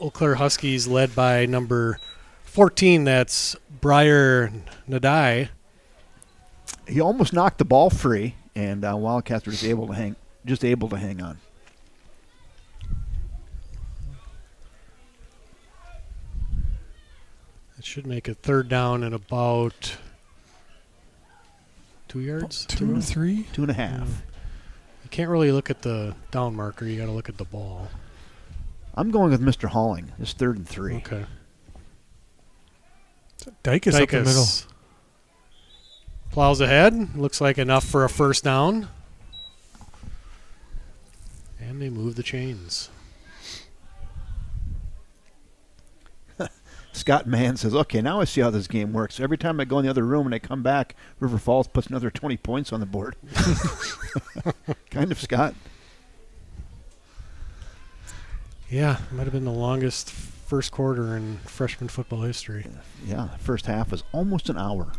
Eau Claire Huskies, led by number 14. That's Briar Nadai. He almost knocked the ball free, and Wildcats were just able to hang on. It should make it third down and about 2 yards. 2 or 3? 2.5. You can't really look at the down marker. You got to look at the ball. I'm going with Mr. Halling. It's 3rd and 3. Okay. Dykus up the middle. Plows ahead. Looks like enough for a first down. And they move the chains. Scott Mann says, okay, now I see how this game works. Every time I go in the other room and I come back, River Falls puts another 20 points on the board. Kind of, Scott. Yeah, might have been the longest first quarter in freshman football history. Yeah, the first half was almost an hour.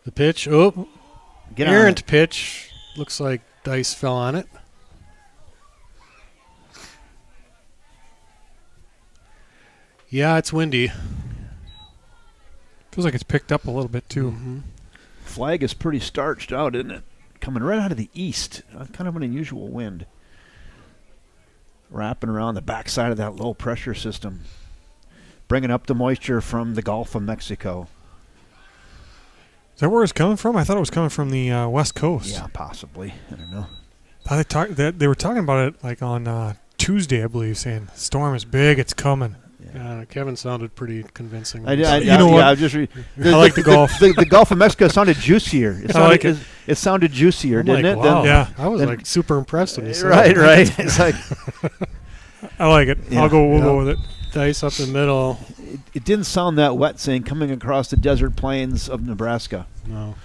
The pitch, oh, Get on errant it. pitch. Looks like dice fell on it. Yeah, it's windy. Feels like it's picked up a little bit too. Mm-hmm. Flag is pretty starched out, isn't it? Coming right out of the east. Kind of an unusual wind. Wrapping around the backside of that low pressure system. Bringing up the moisture from the Gulf of Mexico. Is that where it's coming from? I thought it was coming from the West Coast. Yeah, possibly. I don't know. They were talking about it like on Tuesday, I believe, saying storm is big, it's coming. Kevin sounded pretty convincing. I just I like the Gulf. The Gulf of Mexico sounded juicier. It I sounded, like it. It sounded juicier, I'm didn't like, it? wow. Yeah. I was then- like super impressed when you said Right, that. right. It's like I like it. Yeah. We'll Yeah. go with it. Dice up the middle. it didn't sound that wet saying coming across the desert plains of Nebraska. No.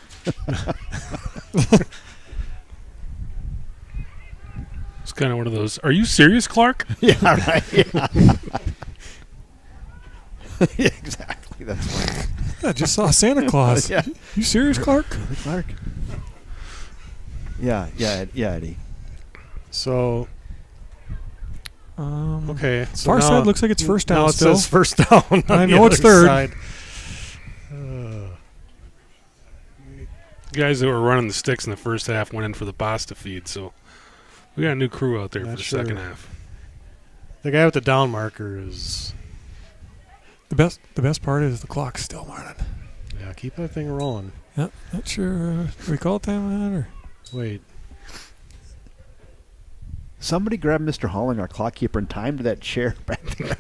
It's kind of one of those. Are you serious, Clark? Yeah, right. Yeah. Yeah, exactly. That's right. I just saw Santa Claus. Yeah. You serious, Clark? Clark. Yeah, Eddie. So, okay. So Far now- side looks like it's first down Now it still. says first down. on I the know it's other third. side. Guys that were running the sticks in the first half went in for the pasta feed, so we got a new crew out there for Not the sure. second half. The guy with the down marker is. The best part is the clock's still running. Yeah, keep that thing rolling. Yep. Not sure. Do we call time on that or? Wait. Somebody grabbed Mr. Halling, our clock keeper, and timed that chair back there.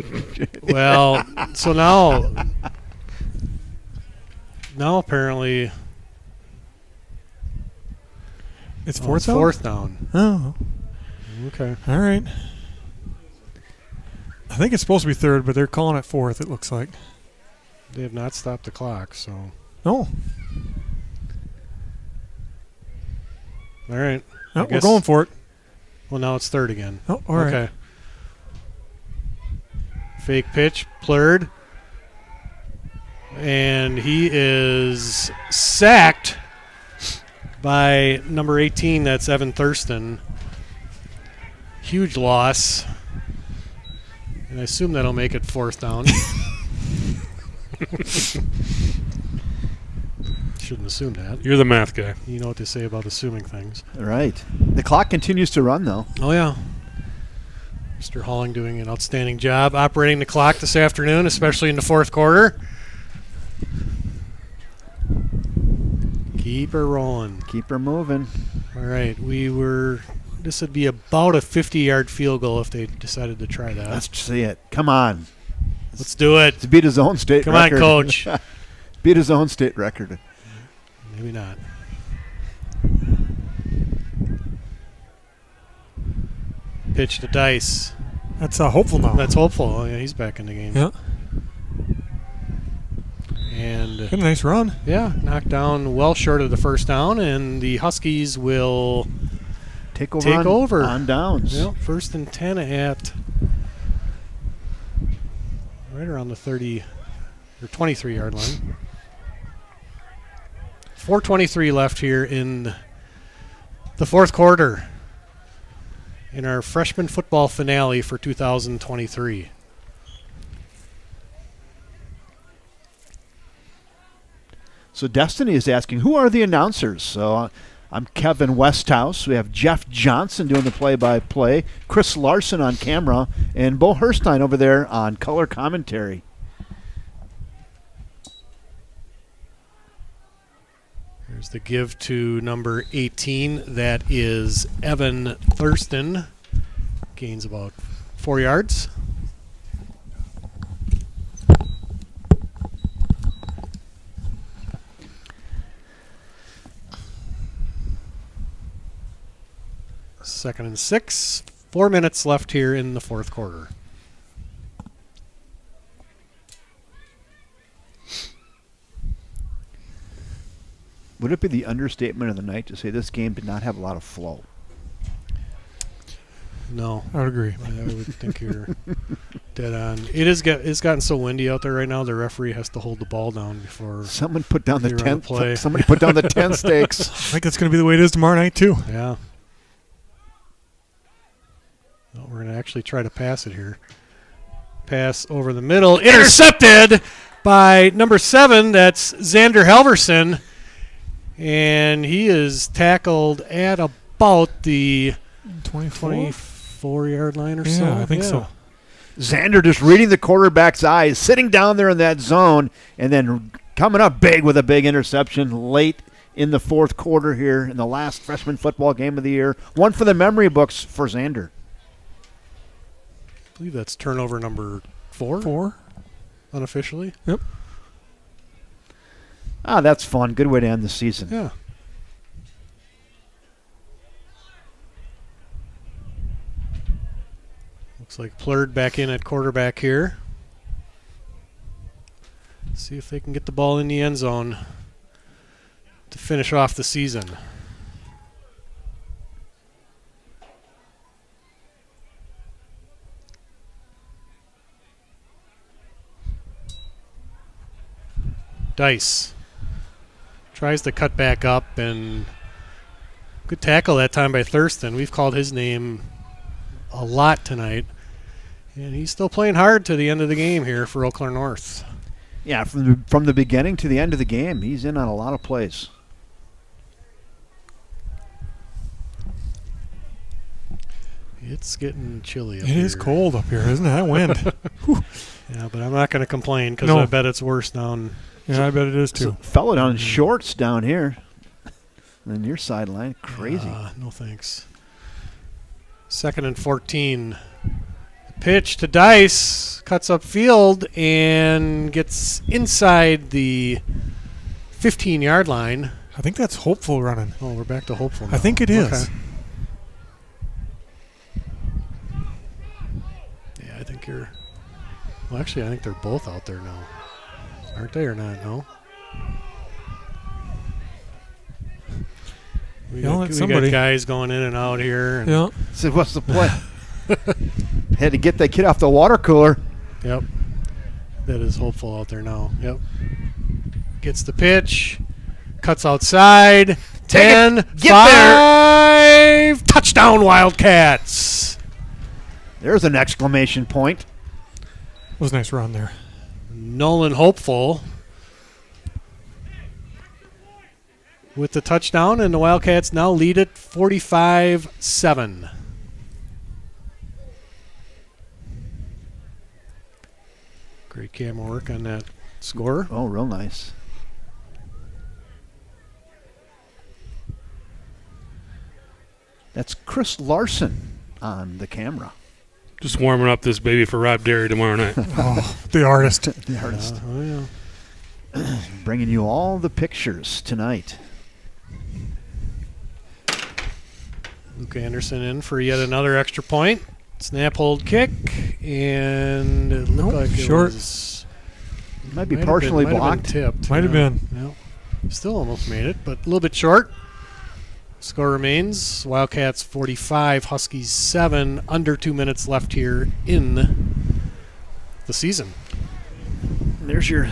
Well, so now apparently It's oh, fourth it's down? fourth down. Oh, Okay. all right. I think it's supposed to be third, but they're calling it fourth, it looks like. They have not stopped the clock, so. Oh, All right. no, I we're guess- going for it. Well, now it's third again. Oh, all right. Okay. Fake pitch, Plurd. And he is sacked by number 18. That's Evan Thurston. Huge loss. And I assume that'll make it fourth down. Shouldn't assume that. You're the math guy. You know what they say about assuming things. Right. The clock continues to run, though. Oh, yeah. Mr. Halling doing an outstanding job operating the clock this afternoon, especially in the fourth quarter. Keep her rolling. Keep her moving. All right. This would be about a 50-yard field goal if they decided to try that. Let's see it. Come on. Let's do it. To beat his own state Come on, record. Coach. Beat his own state record. Maybe not. Pitch to Dice. That's hopeful now. That's hopeful. Oh, yeah, he's back in the game. Yeah. And Got a nice run. yeah, knocked down well short of the first down, and the Huskies will Take over. Take on, over. on downs. well, first and 10 at right around the 30 or 23-yard line. 4:23 left here in the fourth quarter in our freshman football finale for 2023. So Destiny is asking, who are the announcers? So I'm Kevin Westhouse. We have Jeff Johnson doing the play-by-play, Chris Larson on camera, and Bo Herstein over there on color commentary. There's the give to number 18. That is Evan Thurston. Gains about 4 yards. 2nd and 6. 4 minutes left here in the fourth quarter. Would it be the understatement of the night to say this game did not have a lot of flow? No. I would agree. I would think you're dead on. It's gotten so windy out there right now, the referee has to hold the ball down before. Someone put down the They run tent. the play. Somebody put down the tent stakes. I think that's going to be the way it is tomorrow night, too. Yeah. Well, we're going to actually try to pass it here. Pass over the middle. Intercepted by number 7. That's Xander Halverson. And he is tackled at about the 24-yard line or so. Yeah, I think so. Xander just reading the quarterback's eyes, sitting down there in that zone, and then coming up big with a big interception late in the fourth quarter here in the last freshman football game of the year. One for the memory books for Xander. I believe that's turnover number 4. 4. Unofficially. Yep. Ah, that's fun. Good way to end the season. Yeah. Looks like Plurd back in at quarterback here. See if they can get the ball in the end zone to finish off the season. Dice tries to cut back up, and good tackle that time by Thurston. We've called his name a lot tonight, and he's still playing hard to the end of the game here for Eau Claire North. Yeah, from the beginning to the end of the game, he's in on a lot of plays. It's getting chilly up It here. is cold up here, isn't it? That wind. Yeah, but I'm not going to complain because No. I bet it's worse down. Yeah, I bet it is, So, too. fellow down in shorts down here. And then your sideline, crazy. No thanks. 2nd and 14. Pitch to Dice, cuts up field and gets inside the 15-yard line. I think that's hopeful running. Oh, we're back to hopeful now. I think it is. Okay. Yeah, I think you're... Well, actually, I think they're both out there now. Aren't they or not? No? We got somebody. guys going in and out here. And Yeah. So what's the play? Had to get that kid off the water cooler. Yep. That is hopeful out there now. Yep. Gets the pitch. Cuts outside. 10. Get 5. Touchdown, Wildcats. There's an exclamation point. It was a nice run there. Nolan hopeful with the touchdown, and the Wildcats now lead it 45-7. Great camera work on that score. Oh, real nice. That's Chris Larson on the camera. Just warming up this baby for Rob Derry tomorrow night. Oh, the artist. The artist. Oh, yeah. Bringing you all the pictures tonight. Luke Anderson in for yet another extra point. Snap, hold, kick, and it looked like it short. was... Might be partially might have been blocked. tipped. Might have been. Yeah. Still almost made it, but a little bit short. Score remains Wildcats 45, Huskies 7. Under 2 minutes left here in the season. There's your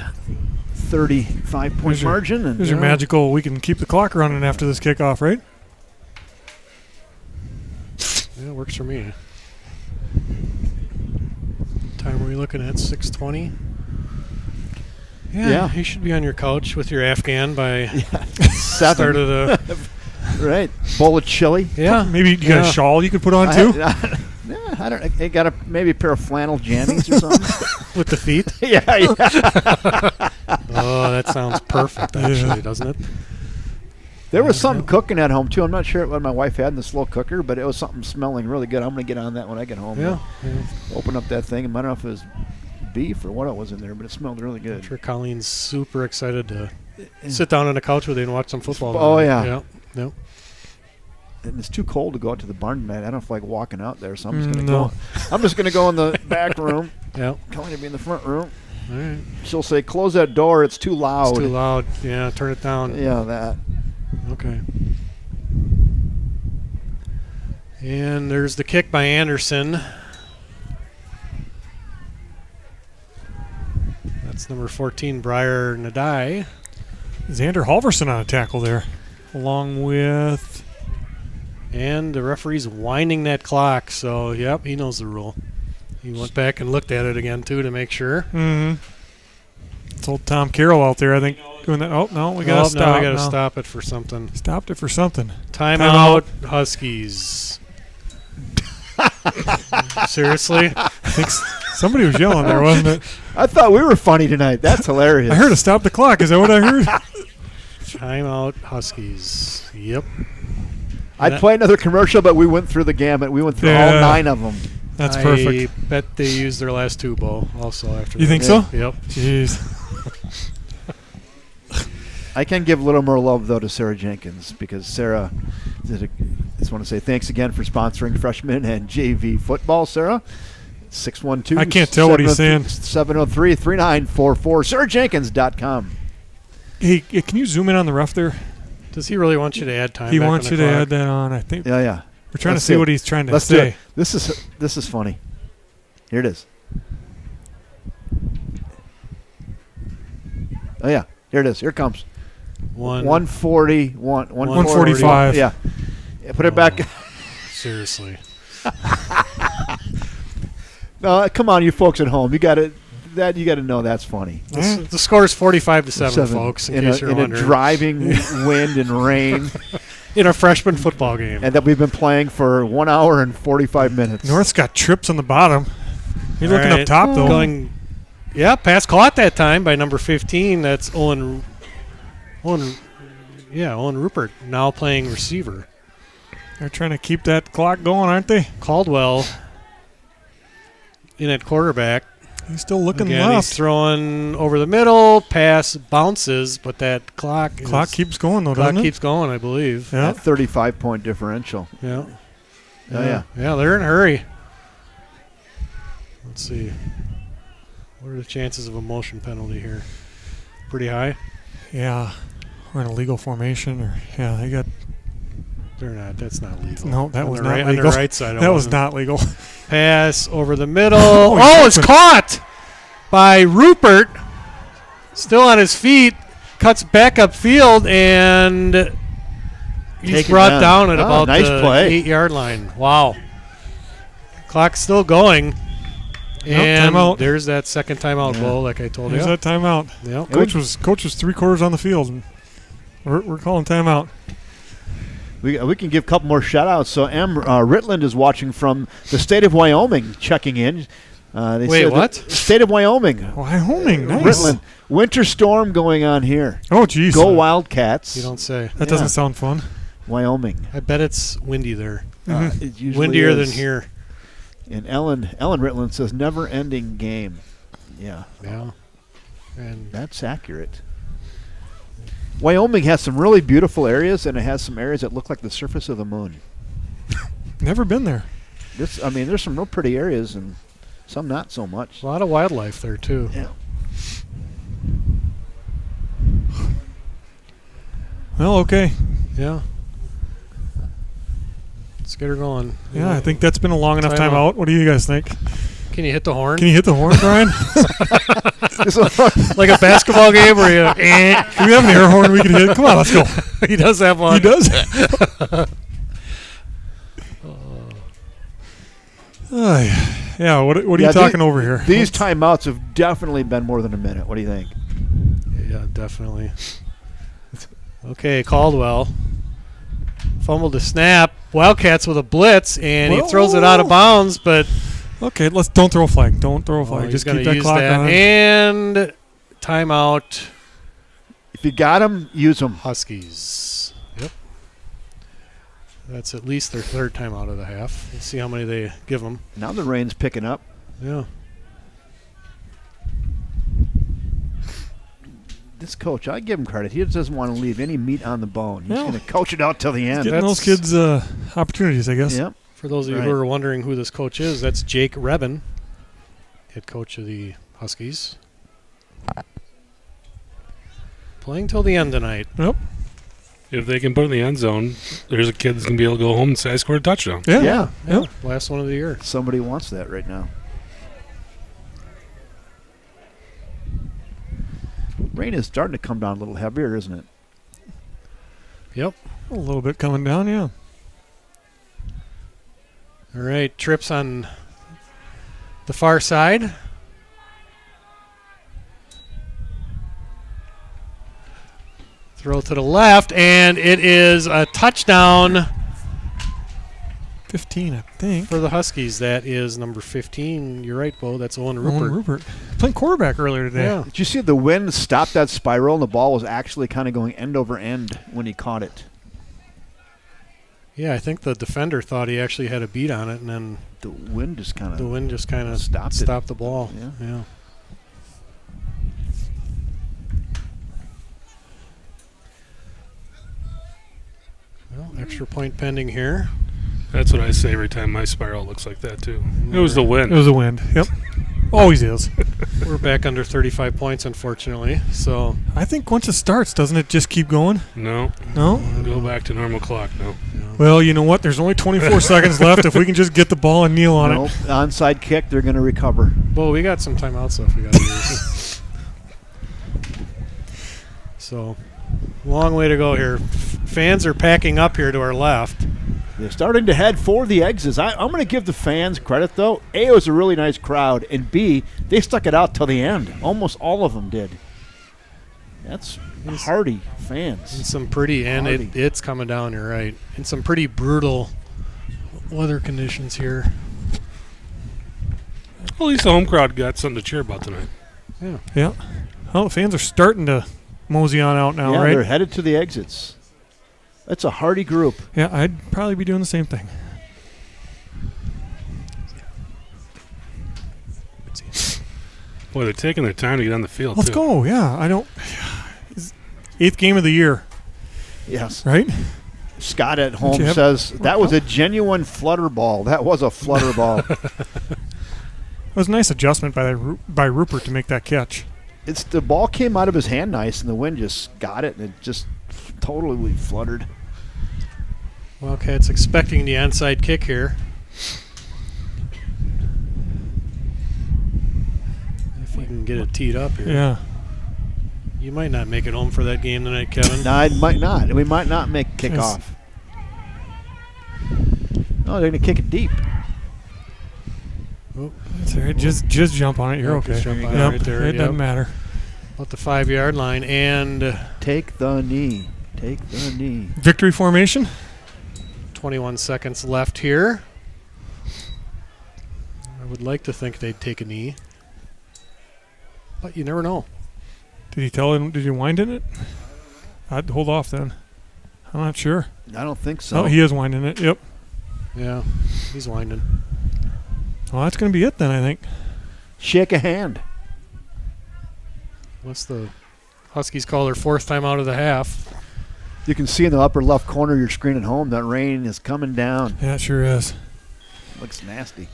35-point There's your- margin. And There's your magical, we can keep the clock running after this kickoff, right? Yeah, it works for me. Time are we looking at? 6:20. Yeah. You should be on your couch with your Afghan by Seven. start of the. Right. Bowl of chili. Yeah. Maybe you got a shawl you could put on, too? I don't. I got maybe a pair of flannel jammies or something. With the feet. yeah. Oh, that sounds perfect, actually, doesn't it? There was something cooking at home too. I'm not sure what my wife had in the slow cooker, but it was something smelling really good. I'm gonna get on that when I get home. Yeah. Open up that thing. I don't know if it was beef or what it was in there, but it smelled really I'm good. sure Colleen's super excited to sit down on the couch with you and watch some football. Oh, tonight. yeah. Yep. and it's too cold to go out to the barn tonight. I don't feel like walking out there, so I'm just going to No. go. I'm just going to go in the back room. Yep. Kelly will be in the front room. All right. She'll say, "Close that door. It's too loud." It's too loud. Yeah, turn it down. Yeah, that. Okay. And there's the kick by Anderson. That's number 14, Briar Nadai. Xander Halverson on a tackle there, along with. And the referee's winding that clock, so, yep, he knows the rule. He went back and looked at it again, too, to make sure. Mm-hmm. It's old Tom Carroll out there, I think, doing that. Oh, no, we got to stop. No, we got to stop it for something. Stopped it for something. Timeout, Huskies. Seriously? I think somebody was yelling there, wasn't it? I thought we were funny tonight. That's hilarious. I heard a stop the clock. Is that what I heard? Timeout, Huskies. Yep. I'd play another commercial, but we went through the gamut. We went through all 9 of them. That's perfect. I bet they used their last 2, Bo, also after You that. think so? Yep. Jeez. I can give a little more love, though, to Sarah Jenkins because Sarah I just want to say thanks again for sponsoring freshman and JV football, Sarah. 612. I can't tell what he's saying. 703-3944. SarahJenkins.com. Hey, can you zoom in on the ref there? Does he really want you to add time? He back wants on you the to clock? add that on. I think Yeah. we're trying Let's to see do what it. he's trying to Let's do say. it. This is funny. Here it is. Oh yeah, here it is. Here it comes. 140, 145. Yeah. Put it back. Seriously. No, come on, you folks at home. You got to know that's funny. The score is 45-7, folks. In case you're in wondering. a driving wind and rain, in a freshman football game. and that we've been playing for 1 hour and 45 minutes. North's got trips on the bottom. He's All looking right. up top, though. Pass caught that time by number 15. That's Owen Rupert, now playing receiver. They're trying to keep that clock going, aren't they? Caldwell in at quarterback. He's still looking Again, left. he's throwing over the middle. Pass bounces, but that clock keeps going, though, doesn't it? keeps going, I believe. Yeah. That 35-point differential. Yeah. Oh, yeah. Yeah, they're in a hurry. Let's see. What are the chances of a motion penalty here? Pretty high? Yeah. We're in a legal formation. They got. They're not. That's not legal. No, that On was the not right, legal. On the right side. That was not legal. Pass over the middle. Oh, It's caught by Rupert. Still on his feet. Cuts back upfield, and he's Taken brought down at Oh, about nice the play. 8-yard line. Wow. Clock's still going. And timeout. there's that second timeout, Yeah. Bo, like I told There's you. that timeout. Yep. Coach was 3/4 on the field. And we're calling timeout. We can give a couple more shout-outs. So Ritland is watching from the state of Wyoming, checking in. They Wait, said what? State of Wyoming. Wyoming, nice. Ritland. Winter storm going on here. Oh, geez. Go Wildcats. You don't say. That doesn't sound fun. Wyoming. I bet it's windy there. It usually Windier is. than here. And Ellen Ritland says never-ending game. Yeah, Yeah. And that's accurate. Wyoming has some really beautiful areas, and it has some areas that look like the surface of the moon. Never been there. There's some real pretty areas, and some not so much. a lot of wildlife there, too. Yeah. Well, okay. Yeah. Let's get her going. Yeah, I think that's been a long enough Timeout. timeout. What do you guys think? Can you hit the horn? Can you hit the horn, Brian? Like a basketball game where you... Do we have an air horn we can hit? Come on, let's go. He does have one. He does? Yeah, what are you talking over here? These timeouts have definitely been more than a minute. What do you think? Yeah, definitely. Okay, Caldwell. Fumbled the snap. Wildcats with a blitz, and he throws it out of bounds, but... Okay, don't throw a flag. Don't throw a flag. he's Just going keep to that use clock that. on. And timeout, If you got them, use them. Huskies. Yep. That's at least their third timeout of the half. Let's see how many they give them. Now the rain's picking up. Yeah. this coach, I give him credit. He just doesn't want to leave any meat on the bone. He's No. going to coach it out till the end. Getting those kids opportunities, I guess. Yep. For those of you who are wondering who this coach is, that's Jake Rebin, head coach of the Huskies. Playing till the end tonight. Yep. If they can put it in the end zone, there's a kid that's going to be able to go home and say, I scored a touchdown. Yeah. Yeah. Last one of the year. Somebody wants that right now. Rain is starting to come down a little heavier, isn't it? Yep. A little bit coming down, yeah. All right, trips on the far side. Throw to the left, and it is a touchdown 15, I think. for the Huskies. That is number 15. You're right, Bo. That's Owen Rupert. Owen Rupert. Playing quarterback earlier today. Yeah. Did you see the wind stop that spiral and the ball was actually kind of going end over end when he caught it? Yeah, I think the defender thought he actually had a beat on it, and then The wind just kind the of wind just kind of stopped the ball. Yeah. Yeah. Well, extra point pending here. That's what I say every time my spiral looks like that, too. It was the wind. It was the wind. Yep. Always is. We're back under 35 points, unfortunately. So I think once it starts, doesn't it just keep going? No. No? Go back to normal clock now. Well, you know what? There's only 24 seconds left. If we can just get the ball and kneel on nope. it. Onside kick, they're going to recover. Well, we got some timeout stuff we got to use. So, long way to go here. Fans are packing up here to our left. They're starting to head for the exits. I'm going to give the fans credit, though. A, it was a really nice crowd, and B, they stuck it out till the end. Almost all of them did. That's hardy fans. And some pretty, and it's coming down, you're right. And some pretty brutal weather conditions here. Well, at least the home crowd got something to cheer about tonight. Yeah. Yeah. Well, the fans are starting to mosey on out now, Yeah, right? they're headed to the exits. That's a hardy group. Yeah, I'd probably be doing the same thing. Boy, they're taking their time to get on the field, Let's too. go. Yeah, I don't. 8th game of the year, Yes. right? Scott at home Yep. says that was a genuine flutter ball. That was a flutter ball. It was a nice adjustment by Rupert to make that catch. It's the ball came out of his hand nice, and the wind just got it, and it just totally fluttered. Wildcats expecting the onside kick here. If you can get it teed up here. Yeah. You might not make it home for that game tonight, Kevin. No, it might not. We might not make kickoff. No, they're going to kick it deep. That's all right. Just jump on it. You're Yeah, okay. just jump on it Yep, right there, it yep. doesn't matter. About the 5-yard line, and Take the knee. Take the knee. Victory formation. 21 seconds left here. I would like to think they'd take a knee, but you never know. Did he tell him? Did you wind in it? I'd hold off then. I'm not sure. I don't think so. Oh, he is winding it. Yep. Yeah, he's winding. Well, that's going to be it then, I think. Shake a hand. What's the Huskies call their 4th time out of the half? You can see in the upper left corner of your screen at home that rain is coming down. Yeah, it sure is. Looks nasty.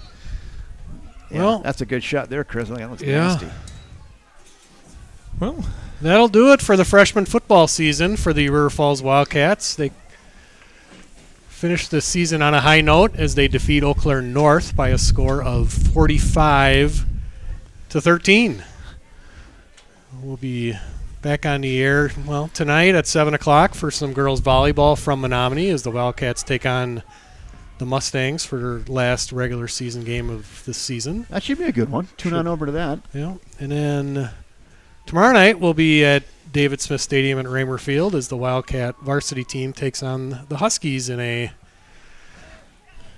Yeah, Well, that's a good shot there, Chris. That looks yeah. nasty. Well, That'll do it for the freshman football season for the River Falls Wildcats. They finished the season on a high note as they defeat Eau Claire North by a score of 45-13. We'll be back on the air, well, tonight at 7 o'clock for some girls volleyball from Menominee as the Wildcats take on the Mustangs for their last regular season game of the season. That should be a good one. Tune on over to that. Yeah, and then tomorrow night we'll be at David Smith Stadium at Raymer Field as the Wildcat varsity team takes on the Huskies in a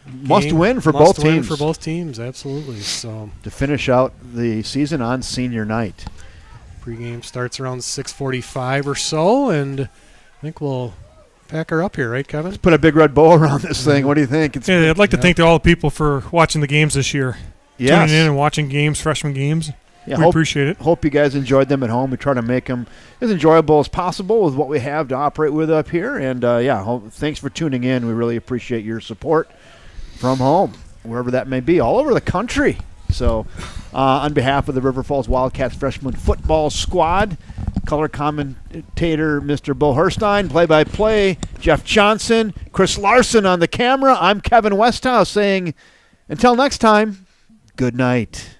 Must game. win for Must both win teams for both teams, absolutely. So to finish out the season on senior night. pregame starts around 6:45 or so, and I think we'll pack her up here, right, Kevin? Let's put a big red bow around this thing. What do you think? It's yeah, I'd like to thank all the people for watching the games this year. yes. Tuning in and watching games, freshman games. Yeah, We appreciate it. Hope you guys enjoyed them at home. We try to make them as enjoyable as possible with what we have to operate with up here. And, thanks for tuning in. We really appreciate your support from home, wherever that may be, all over the country. So on behalf of the River Falls Wildcats freshman football squad, color commentator Mr. Bo Herstein, play-by-play Jeff Johnson, Chris Larson on the camera, I'm Kevin Westhouse saying, until next time, good night.